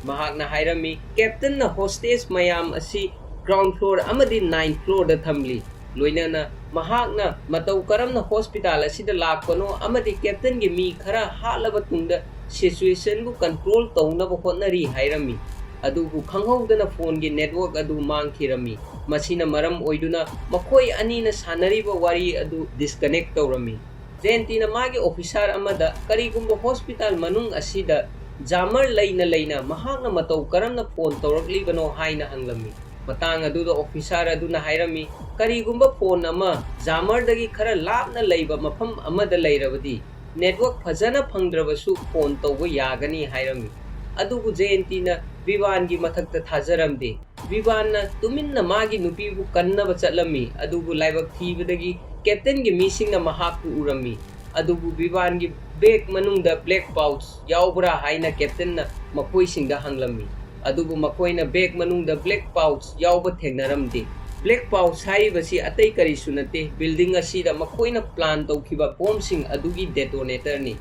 ꯃꯍꯥꯛꯅ ꯍꯥꯏꯔꯝꯃꯤ, ꯀꯦꯞꯇꯟꯅ ꯍꯣꯁꯇꯦꯖ ꯃꯌꯥꯝ ꯑꯁꯤ ꯒ꯭ꯔꯥꯎꯟ ꯐ꯭ꯂꯣꯔ ꯑꯃꯗꯤ 9th ꯐ꯭ꯂꯣꯔꯗ ꯊꯝꯂꯤ, ꯂꯣꯏꯅꯅ ꯃꯍꯥꯛꯅ ꯃꯇꯧ ꯀꯔꯝꯅ ꯍꯣꯁꯄꯤꯇꯥꯜ ꯑꯁꯤꯗ ꯂꯥꯛꯄꯅꯣ ꯑꯃꯗꯤ ꯀꯦꯞꯇꯟꯒꯤ ꯃꯤ ꯈꯔ ꯍꯥꯠꯂꯕ ꯇꯨꯡꯗ ꯁꯤꯆꯨꯑꯦꯁꯟꯕꯨ ꯀꯟꯇ꯭ꯔꯣꯜ ꯇꯧꯅꯕ ꯍꯣꯠꯅꯔꯤ ꯍꯥꯏꯔꯝꯃꯤ꯫ ꯑꯗꯨꯕꯨ ꯈꯪꯍꯧꯗꯅ ꯐꯣꯟꯒꯤ ꯅꯦꯠꯋꯥꯔꯛ ꯑꯗꯨ ꯃꯥꯡꯈꯤꯔꯝꯃꯤ꯫ ꯃꯁꯤꯅ ꯃꯔꯝ ꯑꯣꯏꯗꯨꯅ ꯃꯈꯣꯏ ꯑꯅꯤꯅ ꯁꯥꯟꯅꯔꯤꯕ ꯋꯥꯔꯤ ꯑꯗꯨ ꯗꯤꯁꯀꯅꯦꯛ ꯇꯧꯔꯝꯃꯤ꯫ ꯖꯌꯟꯇꯤꯅ ꯃꯥꯒꯤ ꯑꯣꯐꯤꯁꯥꯔ ꯑꯃꯗ ꯀꯔꯤꯒꯨꯝꯕ ꯍꯣꯁꯄꯤꯇꯥꯜ ꯃꯅꯨꯡ ꯑꯁꯤꯗ ꯖꯥꯃꯔ ꯂꯩꯅ ꯃꯍꯥꯛꯅ ꯃꯇꯧ ꯀꯔꯝꯅ ꯐꯣꯟ ꯇꯧꯔꯛꯂꯤꯕꯅꯣ ꯍꯥꯏꯅ ꯍꯪꯂꯝꯃꯤ꯫ ꯃꯇꯥꯡ ꯑꯗꯨꯗ ꯑꯣꯐꯤꯁꯥꯔ ꯑꯗꯨꯅ ꯍꯥꯏꯔꯝꯃꯤ, ꯀꯔꯤꯒꯨꯝꯕ ꯐꯣꯟ ꯑꯃ ꯖꯥꯃꯔꯗꯒꯤ ꯈꯔ ಲಾꯞꯅ ꯂꯩꯕ ꯃꯐꯝ ꯑꯃꯗ ꯂꯩꯔꯕꯗꯤ ꯅꯦꯠꯋꯥꯔꯛ ꯐꯖꯅ ꯐꯪꯗ꯭ꯔꯕꯁꯨ ꯐꯣꯟ ꯇꯧꯕ ꯌꯥꯒꯅꯤ ꯍꯥꯏꯔꯝꯃꯤ꯫ ꯑꯗꯨꯕꯨ ꯖꯌꯟꯇꯤꯅ ꯚꯤꯚꯥꯟꯒꯤ ꯃꯊꯛꯇ ꯊꯥꯖꯔꯝꯗꯦ꯫ ꯚꯤꯚꯥꯟꯅ ꯇꯨꯃꯤꯟꯅ ꯃꯥꯒꯤ ꯅꯨꯄꯤꯕꯨ ꯀꯟꯅꯕ ꯆꯠꯂꯝꯃꯤ, ꯑꯗꯨꯕꯨ ꯂꯥꯏꯕꯛ ꯊꯤꯕꯗꯒꯤ ꯀꯦꯞꯇꯟꯒꯤ ꯃꯤꯁꯤꯡꯅ ꯃꯍꯥꯛꯄꯨ ꯎꯔꯝꯃꯤ꯫ ꯑꯗꯨꯕꯨ ꯚꯤꯚꯥꯟꯒꯤ ꯕꯦꯒ ꯃꯅꯨꯡꯗ ꯕ꯭ꯂꯦꯛ ꯄꯥꯎꯆ ꯌꯥꯎꯕ꯭ꯔꯥ ꯍꯥꯏꯅ ꯀꯦꯞꯇꯟꯅ ꯃꯈꯣꯏꯁꯤꯡꯗ ꯍꯪꯂꯝꯃꯤ꯫ ꯑꯗꯨꯕꯨ ꯃꯈꯣꯏꯅ ꯕꯦꯒ ꯃꯅꯨꯡꯗ ꯕ꯭ꯂꯦꯛ ꯄꯥꯎꯆ ꯌꯥꯎꯕ ꯊꯦꯡꯅꯔꯝꯗꯦ꯫ ꯕ꯭ꯂꯦꯛ ꯄꯥꯎꯆ ꯍꯥꯏꯔꯤꯕꯁꯤ ꯑꯇꯩ ꯀꯔꯤꯁꯨ ꯅꯠꯇꯦ, ꯕꯤꯜꯗꯤꯡ ꯑꯁꯤꯗ ꯃꯈꯣꯏꯅ ꯄ꯭ꯂꯥꯟ ꯇꯧꯈꯤꯕ ꯕꯣꯝꯁꯤꯡ ꯑꯗꯨꯒꯤ ꯗꯦꯇꯣꯅꯦꯇꯔꯅꯤ꯫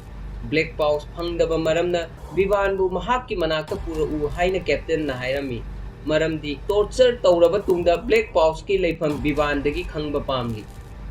ꯕ꯭ꯂꯦꯛ ꯄꯥꯎꯆ ꯐꯪꯗꯕ ꯃꯔꯝꯅ ꯚꯤꯚꯥꯟꯕꯨ ꯃꯍꯥꯛꯀꯤ ꯃꯅꯥꯛꯇ ꯄꯨꯔꯛꯎ ꯍꯥꯏꯅ ꯀꯦꯞꯇꯟꯅ ꯍꯥꯏꯔꯝꯃꯤ, ꯃꯔꯝꯗꯤ ꯇꯣꯔꯆꯔ ꯇꯧꯔꯕ ꯇꯨꯡꯗ ꯕ꯭ꯂꯦꯛ ꯄꯥꯎꯆꯀꯤ ꯂꯩꯐꯝ ꯚꯤꯚꯥꯟꯗꯒꯤ ꯈꯪꯕ ꯄꯥꯝꯂꯤ꯫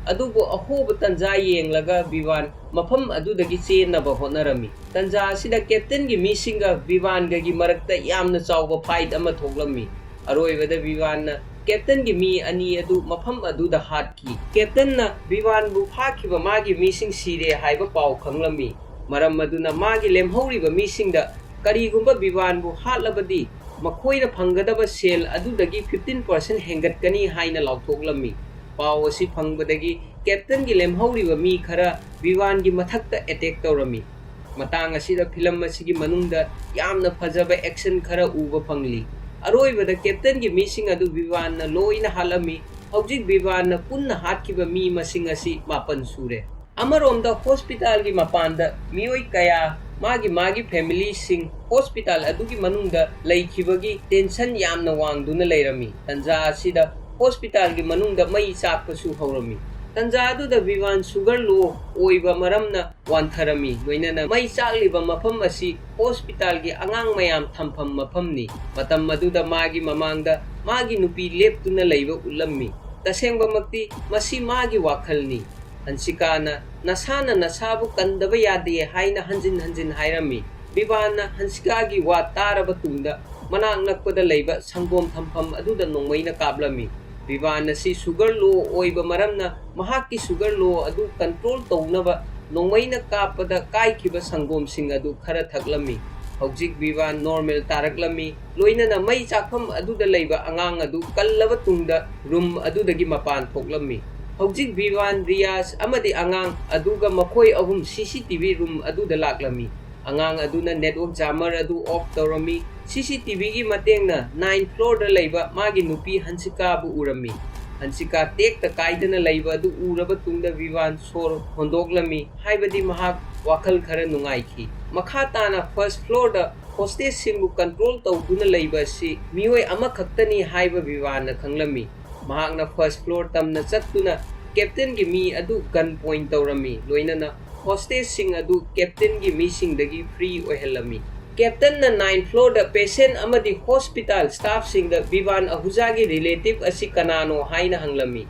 ꯑꯗꯨꯕꯨ ꯑꯍꯣꯕ ꯇꯟꯖꯥ ꯌꯦꯡꯂꯒ ꯚꯤꯚꯥꯟ ꯃꯐꯝ ꯑꯗꯨꯗꯒꯤ ꯆꯦꯟꯅꯕ ꯍꯣꯠꯅꯔꯝꯃꯤ꯫ ꯇꯟꯖꯥ ꯑꯁꯤꯗ ꯀꯦꯞꯇꯟꯒꯤ ꯃꯤꯁꯤꯡꯒ ꯚꯤꯚꯥꯟꯒꯒꯤ ꯃꯔꯛꯇ ꯌꯥꯝꯅ ꯆꯥꯎꯕ ꯐꯥꯏꯠ ꯑꯃ ꯊꯣꯛꯂꯝꯃꯤ꯫ ꯑꯔꯣꯏꯕꯗ ꯚꯤꯚꯥꯟꯅ ꯀꯦꯞꯇꯟꯒꯤ ꯃꯤ ꯑꯅꯤ ꯑꯗꯨ ꯃꯐꯝ ꯑꯗꯨꯗ ꯍꯥꯠꯈꯤ꯫ ꯀꯦꯞꯇꯟꯅ ꯚꯤꯚꯥꯟꯕꯨ ꯐꯥꯈꯤꯕ ꯃꯥꯒꯤ ꯃꯤꯁꯤꯡ ꯁꯤꯔꯦ ꯍꯥꯏꯕ ꯄꯥꯎ ꯈꯪꯂꯝꯃꯤ꯫ ꯃꯔꯝ ꯑꯗꯨꯅ ꯃꯥꯒꯤ ꯂꯦꯝꯍꯧꯔꯤꯕ ꯃꯤꯁꯤꯡꯗ ꯀꯔꯤꯒꯨꯝꯕ ꯚꯤꯚꯥꯟꯕꯨ ꯍꯥꯠꯂꯕꯗꯤ ꯃꯈꯣꯏꯅ ꯐꯪꯒꯗꯕ ꯁꯦꯜ ꯑꯗꯨꯗꯒꯤ 15% ꯍꯦꯟꯒꯠꯀꯅꯤ ꯍꯥꯏꯅ ꯂꯥꯎꯊꯣꯛꯂꯝꯃꯤ꯫ ꯄꯥꯎ ꯑꯁꯤ ꯐꯪꯕꯗꯒꯤ ꯀꯦꯞꯇꯟꯒꯤ ꯂꯦꯝꯍꯧꯔꯤꯕ ꯃꯤ ꯈꯔ ꯚꯤꯚꯥꯟꯒꯤ ꯃꯊꯛꯇ ꯑꯦꯇꯦꯛ ꯇꯧꯔꯝꯃꯤ꯫ ꯃꯇꯥꯡ ꯑꯁꯤꯗ ꯐꯤꯂꯝ ꯑꯁꯤꯒꯤ ꯃꯅꯨꯡꯗ ꯌꯥꯝꯅ ꯐꯖꯕ ꯑꯦꯛꯁꯟ ꯈꯔ ꯎꯕ ꯐꯪꯂꯤ꯫ ꯑꯔꯣꯏꯕꯗ ꯀꯦꯞꯇꯟꯒꯤ ꯃꯤꯁꯤꯡ ꯑꯗꯨ ꯚꯤꯚꯥꯟꯅ ꯂꯣꯏꯅ ꯍꯥꯠꯂꯝꯃꯤ꯫ ꯍꯧꯖꯤꯛ ꯚꯤꯚꯥꯟꯅ ꯄꯨꯟꯅ ꯍꯥꯠꯈꯤꯕ ꯃꯤ ꯃꯁꯤꯡ ꯑꯁꯤ 9 ꯁꯨꯔꯦ꯫ ꯑꯃꯔꯣꯝꯗ ꯍꯣꯁꯄꯤꯇꯥꯜꯒꯤ ꯃꯄꯥꯟꯗ ꯃꯤꯑꯣꯏ ꯀꯌꯥ ꯃꯥꯒꯤ ꯐꯦꯃꯤꯂꯤꯁꯤꯡ ꯍꯣꯁꯄꯤꯇꯥꯜ ꯑꯗꯨꯒꯤ ꯃꯅꯨꯡꯗ ꯂꯩꯈꯤꯕꯒꯤ ꯇꯦꯟꯁꯟ ꯌꯥꯝꯅ ꯋꯥꯡꯗꯨꯅ ꯂꯩꯔꯝꯃꯤ꯫ ꯇꯟꯖꯥ ꯑꯁꯤꯗ ꯍꯣꯁꯄꯤꯇꯥꯜꯒꯤ ꯃꯅꯨꯡꯗ ꯃꯩ ꯆꯥꯛꯄꯁꯨ ꯍꯧꯔꯝꯃꯤ꯫ ꯇꯟꯖꯥ ꯑꯗꯨꯗ ꯚꯤꯚꯥꯟ ꯁꯨꯒꯔ ꯂꯣ ꯑꯣꯏꯕ ꯃꯔꯝꯅ ꯋꯥꯟꯊꯔꯝꯃꯤ, ꯂꯣꯏꯅꯅ ꯃꯩ ꯆꯥꯛꯂꯤꯕ ꯃꯐꯝ ꯑꯁꯤ ꯍꯣꯁꯄꯤꯇꯥꯜꯒꯤ ꯑꯉꯥꯡ ꯃꯌꯥꯝ ꯊꯝꯐꯝ ꯃꯐꯝꯅꯤ꯫ ꯃꯇꯝ ꯑꯗꯨꯗ ꯃꯥꯒꯤ ꯃꯃꯥꯡꯗ ꯃꯥꯒꯤ ꯅꯨꯄꯤ ꯂꯦꯞꯇꯨꯅ ꯂꯩꯕ ꯎꯠꯂꯝꯃꯤ꯫ ꯇꯁꯦꯡꯕꯃꯛꯇꯤ ꯃꯁꯤ ꯃꯥꯒꯤ ꯋꯥꯈꯜꯅꯤ꯫ ꯍꯟꯁꯤꯀꯥꯅ ꯅꯁꯥꯅ ꯅꯁꯥꯕꯨ ꯀꯟꯗꯕ ꯌꯥꯗꯦ ꯍꯥꯏꯅ ꯍꯟꯖꯤꯟ ꯍꯟꯖꯤꯟ ꯍꯥꯏꯔꯝꯃꯤ꯫ ꯚꯤꯚꯥꯟꯅ ꯍꯟꯁꯤꯀꯥꯒꯤ ꯋꯥ ꯇꯥꯔꯕ ꯇꯨꯡꯗ ꯃꯅꯥꯛ ꯅꯛꯄꯗ ꯂꯩꯕ ꯁꯪꯒꯣꯝ ꯊꯝꯐꯝ ꯑꯗꯨꯗ ꯅꯣꯡꯃꯩꯅ ꯀꯥꯞꯂꯝꯃꯤ꯫ ꯚꯤꯚꯥꯟ ꯑꯁꯤ ꯁꯨꯒꯔ ꯂꯣ ꯑꯣꯏꯕ ꯃꯔꯝꯅ ꯃꯍꯥꯛꯀꯤ ꯁꯨꯒꯔ ꯂꯣ ꯑꯗꯨ ꯀꯟꯇ꯭ꯔꯣꯜ ꯇꯧꯅꯕ nongmaina kapada kaikhiba sangomsing adu khara thaklami hojik vivan normal taraklami loina na mai chakpham adu da leiba angang adu kallaba tungda room adu dagi mapan thoklami hojik vivan rias amadi angang aduga makhoi ahum cctv room adu da laklami angang aduna network jammer adu off tawrami cctv gi matengna 9th floor da leiba magi nupi hansika bu urami hansika tek ta kaidana leiba adu uraba tungda vivan sor hondoklami haibadi mahak wakhal khara nungai khi makha tana first floor da hostess singbu control tawduna leiba si mioi ama khaktani haiba vivan na khanglami mahakna first floor tamna chattuna captain gi mi adu gun point tawrami loina na hostess sing adu captain gi mi sing dagi free ohelami captain na 9th floor da patient amadi hospital staff sing da vivan ahuja gi relative asi kanano haina hanglami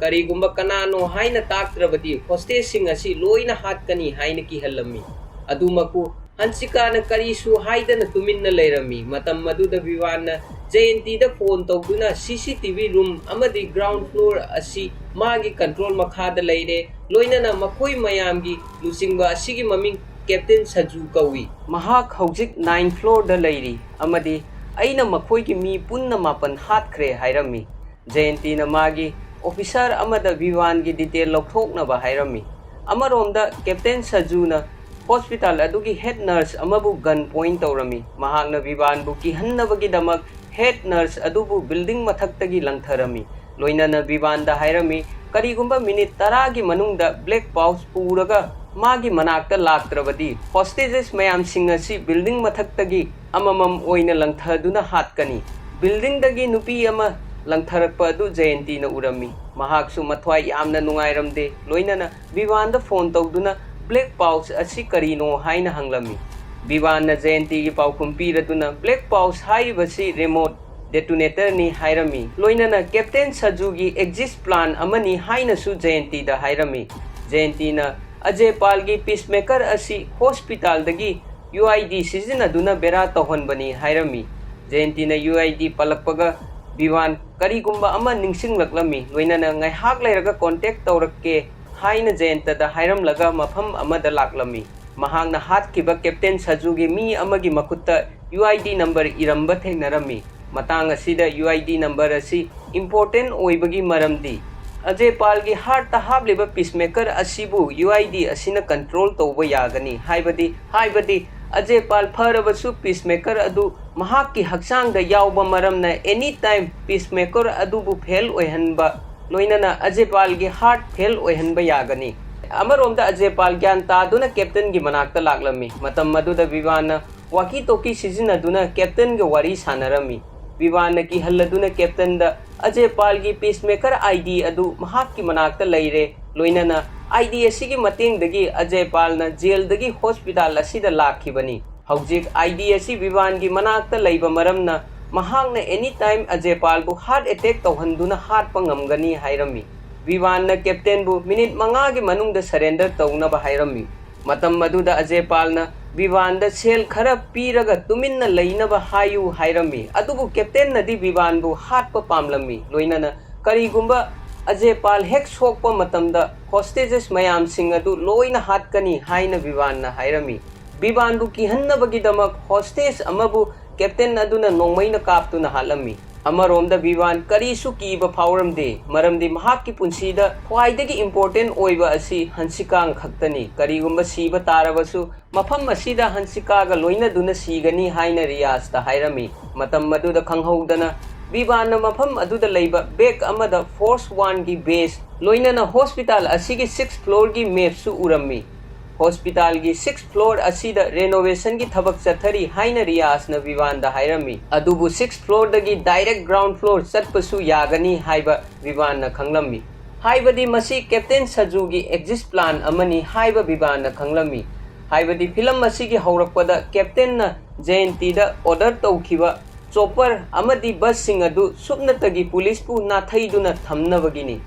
karigumba kanano haina taktrabati hostess sing asi loina hatkani haina ki halami adumaku hansika na karisu haidana tuminna leirami matam madu da vivan na jayanti da phone tawduna cctv room amadi ground floor asi magi control makha da leire loina na makhoi mayam gi lusingba asigi maming captain saju kawi mahak hojik 9th floor da leiri amadi aina makhoi gi mi punna mapan hat khre hairami jayanti na magi officer amada vivan gi detail lokthokna ba hairami amarom da captain saju na hospital adugi head nurse amabu gun point tawrami mahakna vivan bu ki hannabagi damak head nurse adubu building mathaktagi langtharami loina na vivan da hairami karigumba minute 10 gi manungda black pouch puraga magi manakta laktrabadi hostages mayam singasi building mathaktagi amamam oina langthaduna hatkani building dagi nupi ama langtharakpa adu jayanti na urami mahaksu mathwai yamna nungairamde loina na vivan da phone tawduna black pouch asi karino haina hanglami vivan na jayanti gi paukum piraduna black pouch haibasi remote detonator ni hairami loina na captain saju gi exist plan amani haina su jayanti da hairami jayanti na ajay pal gi peacemaker asi hospital dagi uid season aduna bera tohonbani hairami jayanti na uid palakpaga vivan karigumba ama ningsing laklami loina na ngai hak leiraga contact tawrakke haina jayanta da hairam laga mafam amada laklami mahangna hatkiba captain sajugi mi amagi makutta uid number iramba thengnarami matang asida uid number asi important oibagi maramdi ajay pal gi heart ta habliba peacemaker asibu uid asina control tawba yagani haibadi ajay pal pharabasu peacemaker adu mahakki haksang da yawba maramna anytime peacemaker adubu fail oihanba loina na ajay pal gi heart fail oihanba yagani amarom da ajay pal gyan ta duna captain gi manakta laklami matam madu da vivan waki toki season aduna captain gi wari sanarami vivan ki halladuna captain da ajay pal gi peacemaker id adu mahakki manakta leire loina na id asigi mateng dagi ajay pal na jail dagi hospital asida lakhibani hojik id asi vivan gi manakta leiba maramna mahakna anytime ajay pal bu heart attack tawhanduna heart pangamgani hairami vivan na captain bu minute manga gi manung da surrender tawna ba hairami matam madu da ajay pal na vivan da sel khara piraga tuminna leina ba hayu hairami adubu captain na di vivan bu heart pa pamlami loina na karigumba ajay pal hek sokpa matamda hostages mayam sing adu loina hatkani haina vivan na hairami vivan bu ki hannabagi damak hostage amabu captain aduna nongmaina kaptuna halami amaromda vivan karisu kiba phauramde maramdi mahakki punsida khwaidagi important oiba asi hansikang khaktani karigumba siba tarabasu mafam asida hansika ga loina duna sigani haina riyas ta hairami matam madu da khanghaudana vivan na mafam aduda leiba back amada force 1 gi base loina na hospital asigi 6th floor gi map su urami hospital gi 6th floor asida renovation gi thabak chathari haina riyas na vivan da hairami adubu 6th floor dagi direct ground floor chatpasu yagani haiba vivan na khanglami haibadi masi captain saju gi exist plan amani haiba vivan na khanglami haibadi film masi gi haurakpada captain na jayanti da order tawkhiba chopper amadi bus sing adu supnatagi police pu nathaiduna thamnabagini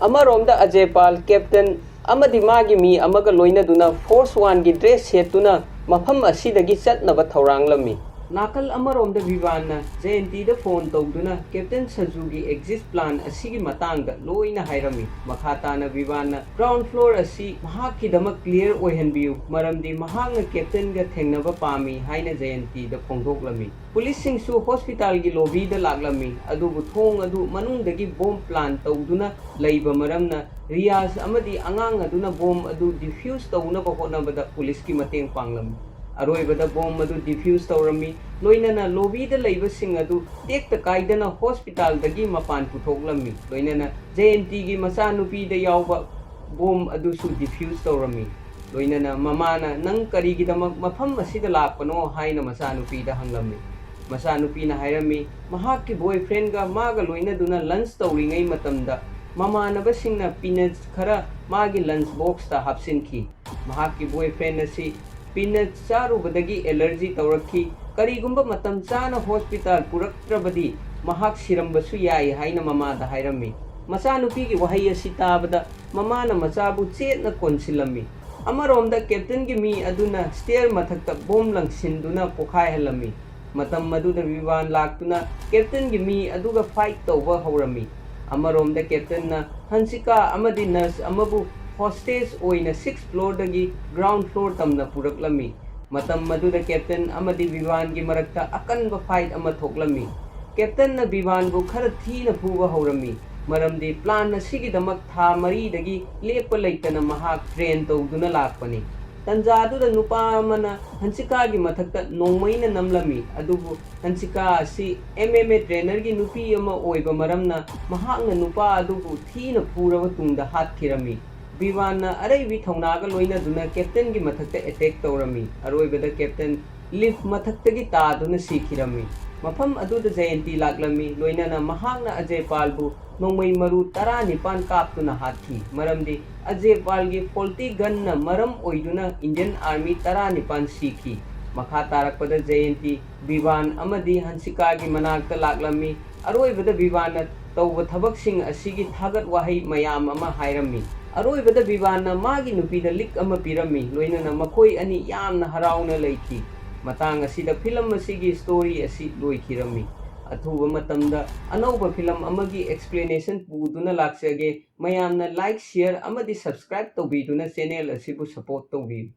amaromda ajay pal captain amadi magi mi amaga loina duna force 1 gi dress setuna mafam asidagi chatnaba thorang lami ꯅꯥꯀꯜ ꯑꯃꯔꯣꯝꯗ ꯕꯤꯕꯥꯟꯅ ꯖꯌꯟꯇꯤꯗ phone ꯇꯧꯗꯨꯅ captain ꯁꯖꯨꯒꯤ exit plan ꯑꯁꯤꯒꯤ ꯃꯇꯥꯡꯗ ꯂꯣꯏꯅ ꯍꯥꯏꯔꯝꯃꯤ꯫ ꯃꯈꯥ ꯇꯥꯅ ꯕꯤꯕꯥꯟꯅ ground floor ꯑꯁꯤ ꯃꯍꯥꯛꯀꯤꯗꯃꯛ ꯀ꯭ꯂꯤꯌꯔ ꯑꯣꯏꯍꯟꯕꯤꯌꯨ ꯃꯔꯝꯗꯤ ꯃꯍꯥꯛꯅ ꯀꯦꯞꯇꯦꯟꯒ ꯊꯦꯡꯅꯕ ꯄꯥꯝꯃꯤ ꯍꯥꯏꯅ ꯖꯌꯟꯇꯤꯗ ꯐꯣꯡꯗꯣꯛꯂꯝꯃꯤ꯫ ꯄꯨꯂꯤꯁꯁꯤꯡꯁꯨ ꯍꯣꯁꯄꯤꯇꯥꯜꯒꯤ ꯂꯣꯕꯤꯗ ꯂꯥꯛꯂꯝꯃꯤ ꯑꯗꯨꯕꯨ ꯊꯣꯡ ꯑꯗꯨ ꯃꯅꯨꯡꯗꯒꯤ ꯕꯣꯝ ꯄ꯭ꯂꯥꯟ ꯇꯧꯗꯨꯅ ꯂꯩꯕ ꯃꯔꯝꯅ ꯔꯤꯌꯥꯖ ꯑꯃꯗꯤ ꯑꯉꯥꯡ ꯑꯗꯨꯅ ꯕꯣꯝ ꯑꯗꯨ ꯗꯤꯐ꯭ꯌꯨꯁ ꯇꯧꯅꯕ ꯍꯣꯠꯅꯕꯗ ꯄꯨꯂꯤꯁꯀꯤ ꯃꯇꯦꯡ ꯄꯥꯡꯂꯝꯃꯤ꯫ ꯑꯔꯣꯏꯕꯗ ꯕꯣꯝ ꯑꯗꯨ ꯗꯤꯐ꯭ꯌꯨꯁ ꯇꯧꯔꯝꯃꯤ ꯂꯣꯏꯅꯅ ꯂꯣꯕꯤꯗ ꯂꯩꯕꯁꯤꯡ ꯑꯗꯨ ꯇꯦꯛꯇ ꯀꯥꯏꯗꯅ ꯍꯣꯁꯄꯤꯇꯥꯜꯗꯒꯤ ꯃꯄꯥꯟ ꯄꯨꯊꯣꯛꯂꯝꯃꯤ ꯂꯣꯏꯅꯅ ꯖꯌꯟꯇꯤꯒꯤ ꯃꯆꯥꯅꯨꯄꯤꯗ ꯌꯥꯎꯕ ꯕꯣꯝ ꯑꯗꯨꯁꯨ ꯗꯤꯐ꯭ꯌꯨꯁ ꯇꯧꯔꯝꯃꯤ꯫ ꯂꯣꯏꯅꯅ ꯃꯃꯥꯅ ꯅꯪ ꯀꯔꯤꯒꯤꯗꯃꯛ ꯃꯐꯝ ꯑꯁꯤꯗ ꯂꯥꯛꯄꯅꯣ ꯍꯥꯏꯅ ꯃꯆꯥꯅꯨꯄꯤꯗ ꯍꯪꯂꯝꯃꯤ꯫ ꯃꯆꯥꯅꯨꯄꯤꯅ ꯍꯥꯏꯔꯝꯃꯤ ꯃꯍꯥꯛꯀꯤ ꯕꯣꯏꯐ꯭ꯔꯦꯟꯒ ꯃꯥꯒ ꯂꯣꯏꯅꯗꯨꯅ ꯂꯟꯆ ꯇꯧꯔꯤꯉꯩ ꯃꯇꯝꯗ ꯃꯃꯥꯟꯅꯕꯁꯤꯡꯅ ꯄꯤꯅꯠꯁ ꯈꯔ ꯃꯥꯒꯤ ꯂꯟꯆ ꯕꯣꯛꯁꯇ ꯍꯥꯞꯆꯤꯟꯈꯤ꯫ ꯃꯍꯥꯛꯀꯤ ꯕꯣꯏꯐ꯭ꯔꯦꯟ ꯑꯁꯤ ꯄꯤꯅꯠꯁ ꯆꯥꯔꯨꯕꯗꯒꯤ ꯑꯦꯂꯔꯖꯤ ꯇꯧꯔꯛꯈꯤ꯫ ꯀꯔꯤꯒꯨꯝꯕ ꯃꯇꯝ ꯆꯥꯅ ꯍꯣꯁꯄꯤꯇꯥꯜ ꯄꯨꯔꯛꯇ꯭ꯔꯕꯗꯤ ꯃꯍꯥꯛ ꯁꯤꯔꯝꯕꯁꯨ ꯌꯥꯏ ꯍꯥꯏꯅ ꯃꯃꯥꯗ ꯍꯥꯏꯔꯝꯃꯤ꯫ ꯃꯆꯥꯅꯨꯄꯤꯒꯤ ꯋꯥꯍꯩ ꯑꯁꯤ ꯇꯥꯕꯗ ꯃꯃꯥꯅ ꯃꯆꯥꯕꯨ ꯆꯦꯠꯅ ꯀꯣꯟꯁꯤꯜꯂꯝꯃꯤ꯫ ꯑꯃꯔꯣꯝꯗ ꯀꯦꯞꯇꯦꯟꯒꯤ ꯃꯤ ꯑꯗꯨꯅ ꯁ꯭ꯇꯦꯌꯔ ꯃꯊꯛꯇ ꯕꯣꯝ ꯂꯪꯁꯤꯟꯗꯨꯅ ꯄꯣꯈꯥꯏꯍꯜꯂꯝꯃꯤ꯫ ꯃꯇꯝ ꯑꯗꯨꯗ ꯕꯤꯕꯥꯟ ꯂꯥꯛꯇꯨꯅ ꯀꯦꯞꯇꯦꯟꯒꯤ ꯃꯤ ꯑꯗꯨꯒ ꯐꯥꯏꯠ ꯇꯧꯕ ꯍꯧꯔꯝꯃꯤ꯫ ꯑꯃꯔꯣꯝꯗ ꯀꯦꯞꯇꯦꯟꯅ ꯍꯟꯁꯤꯀꯥ ꯑꯃꯗꯤ ꯅꯔꯁ ꯑꯃꯕꯨ ꯍꯣꯁꯇꯦꯖ ꯑꯣꯏꯅ 6th ꯐ꯭ꯂꯣꯔꯗꯒꯤ ꯒ꯭ꯔꯥꯎꯟ ꯐ꯭ꯂꯣꯔ ꯇꯝꯅ ꯄꯨꯔꯛꯂꯝꯃꯤ꯫ ꯃꯇꯝ ꯑꯗꯨꯗ ꯀꯦꯞꯇꯦꯟ ꯑꯃꯗꯤ ꯕꯤꯕꯥꯟꯒꯤ ꯃꯔꯛꯇ ꯑꯀꯟꯕ ꯐꯥꯏꯠ ꯑꯃ ꯊꯣꯛꯂꯝꯃꯤ꯫ ꯀꯦꯞꯇꯦꯟꯅ ꯕꯤꯕꯥꯟꯕꯨ ꯈꯔ ꯊꯤꯅ ꯐꯨꯕ ꯍꯧꯔꯝꯃꯤ ꯃꯔꯝꯗꯤ ꯄ꯭ꯂꯥꯟ ꯑꯁꯤꯒꯤꯗꯃꯛ ꯊꯥ 4ꯗꯒꯤ ꯂꯦꯞꯄ ꯂꯩꯇꯅ ꯃꯍꯥꯛ ꯇ꯭ꯔꯦꯟ ꯇꯧꯗꯨꯅ ꯂꯥꯛꯄꯅꯤ꯫ ꯇꯟꯖꯥꯗꯨꯗ ꯅꯨꯄꯥ ꯑꯃꯅ ꯍꯟꯁꯤꯀꯥꯒꯤ ꯃꯊꯛꯇ ꯅꯣꯡꯃꯩꯅ ꯅꯝꯂꯝꯃꯤ ꯑꯗꯨꯕꯨ ꯍꯟꯁꯤꯀꯥ ꯑꯁꯤ MMA ꯇ꯭ꯔꯦꯅꯔꯒꯤ ꯅꯨꯄꯤ ꯑꯃ ꯑꯣꯏꯕ ꯃꯔꯝꯅ ꯃꯍꯥꯛꯅ ꯅꯨꯄꯥ ꯑꯗꯨꯕꯨ ꯊꯤꯅ ꯐꯨꯔꯕ ꯇꯨꯡꯗ ꯍꯥꯠꯈꯤꯔꯝꯃꯤ꯫ ꯕꯤꯕꯥꯟꯅ ꯑꯔꯩꯕꯤ ꯊꯧꯅꯥꯒ ꯂꯣꯏꯅꯗꯨꯅ ꯀꯦꯞꯇꯦꯟꯒꯤ ꯃꯊꯛꯇ ꯑꯦꯇꯦꯛ ꯇꯧꯔꯝꯃꯤ꯫ ꯑꯔꯣꯏꯕꯗ ꯀꯦꯞꯇꯦꯟ ꯂꯤꯐ ꯃꯊꯛꯇꯒꯤ ꯇꯥꯗꯨꯅ ꯁꯤꯈꯤꯔꯝꯃꯤ꯫ ꯃꯐꯝ ꯑꯗꯨꯗ ꯖꯌꯟꯇꯤ ꯂꯥꯛꯂꯝꯃꯤ ꯂꯣꯏꯅꯅ ꯃꯍꯥꯛꯅ ꯑꯖꯌꯄꯥꯜꯕꯨ ꯅꯣꯡꯃꯩ ꯃꯔꯨ 19 ꯀꯥꯞꯇꯨꯅ ꯍꯥꯠꯈꯤ ꯃꯔꯝꯗꯤ ꯑꯖꯌꯄꯥꯜꯒꯤ ꯐꯣꯜꯇꯤ ꯒꯟꯅ ꯃꯔꯝ ꯑꯣꯏꯗꯨꯅ ꯏꯟꯗꯤꯌꯟ ꯑꯥꯔꯃꯤ 19 ꯁꯤꯈꯤ꯫ ꯃꯈꯥ ꯇꯥꯔꯛꯄꯗ ꯖꯌꯟꯇꯤ ꯕꯤꯕꯥꯟ ꯑꯃꯗꯤ ꯍꯟꯁꯤꯀꯥꯒꯤ ꯃꯅꯥꯛꯇ ꯂꯥꯛꯂꯝꯃꯤ꯫ ꯑꯔꯣꯏꯕꯗ ꯕꯤꯕꯥꯟꯅ ꯇꯧꯕ ꯊꯕꯛꯁꯤꯡ ꯑꯁꯤꯒꯤ ꯊꯥꯒꯠ ꯋꯥꯍꯩ ꯃꯌꯥꯝ ꯑꯃ ꯍꯥꯏꯔꯝꯃꯤ꯫ ꯑꯔꯣꯏꯕꯗ ꯕꯤꯕꯥꯟꯅ ꯃꯥꯒꯤ ꯅꯨꯄꯤꯗ ꯂꯤꯛ ꯑꯃ ꯄꯤꯔꯝꯃꯤ ꯂꯣꯏꯅꯅ ꯃꯈꯣꯏ ꯑꯅꯤ ꯌꯥꯝꯅ ꯍꯔꯥꯎꯅ ꯂꯩꯈꯤ꯫ ꯃꯇꯥꯡ ꯑꯁꯤꯗ ꯐꯤꯂꯝ ꯑꯁꯤꯒꯤ ꯁ꯭ꯇꯣꯔꯤ ꯑꯁꯤ ꯂꯣꯏꯈꯤꯔꯝꯃꯤ꯫ ꯑꯊꯨꯕ ꯃꯇꯝꯗ ꯑꯅꯧꯕ ꯐꯤꯂꯝ ꯑꯃꯒꯤ ꯑꯦꯛꯁꯄ꯭ꯂꯦꯅꯦꯁꯟ ꯄꯨꯗꯨꯅ ꯂꯥꯛꯆꯒꯦ꯫ ꯃꯌꯥꯝꯅ ꯂꯥꯏꯛ ꯁꯤꯌꯔ ꯑꯃꯗꯤ ꯁꯕꯁꯀ꯭ꯔꯥꯏꯕ ꯇꯧꯕꯤꯗꯨꯅ ꯆꯦꯅꯦꯜ ꯑꯁꯤꯕꯨ ꯁꯄꯣꯔꯠ ꯇꯧꯕꯤꯌꯨ꯫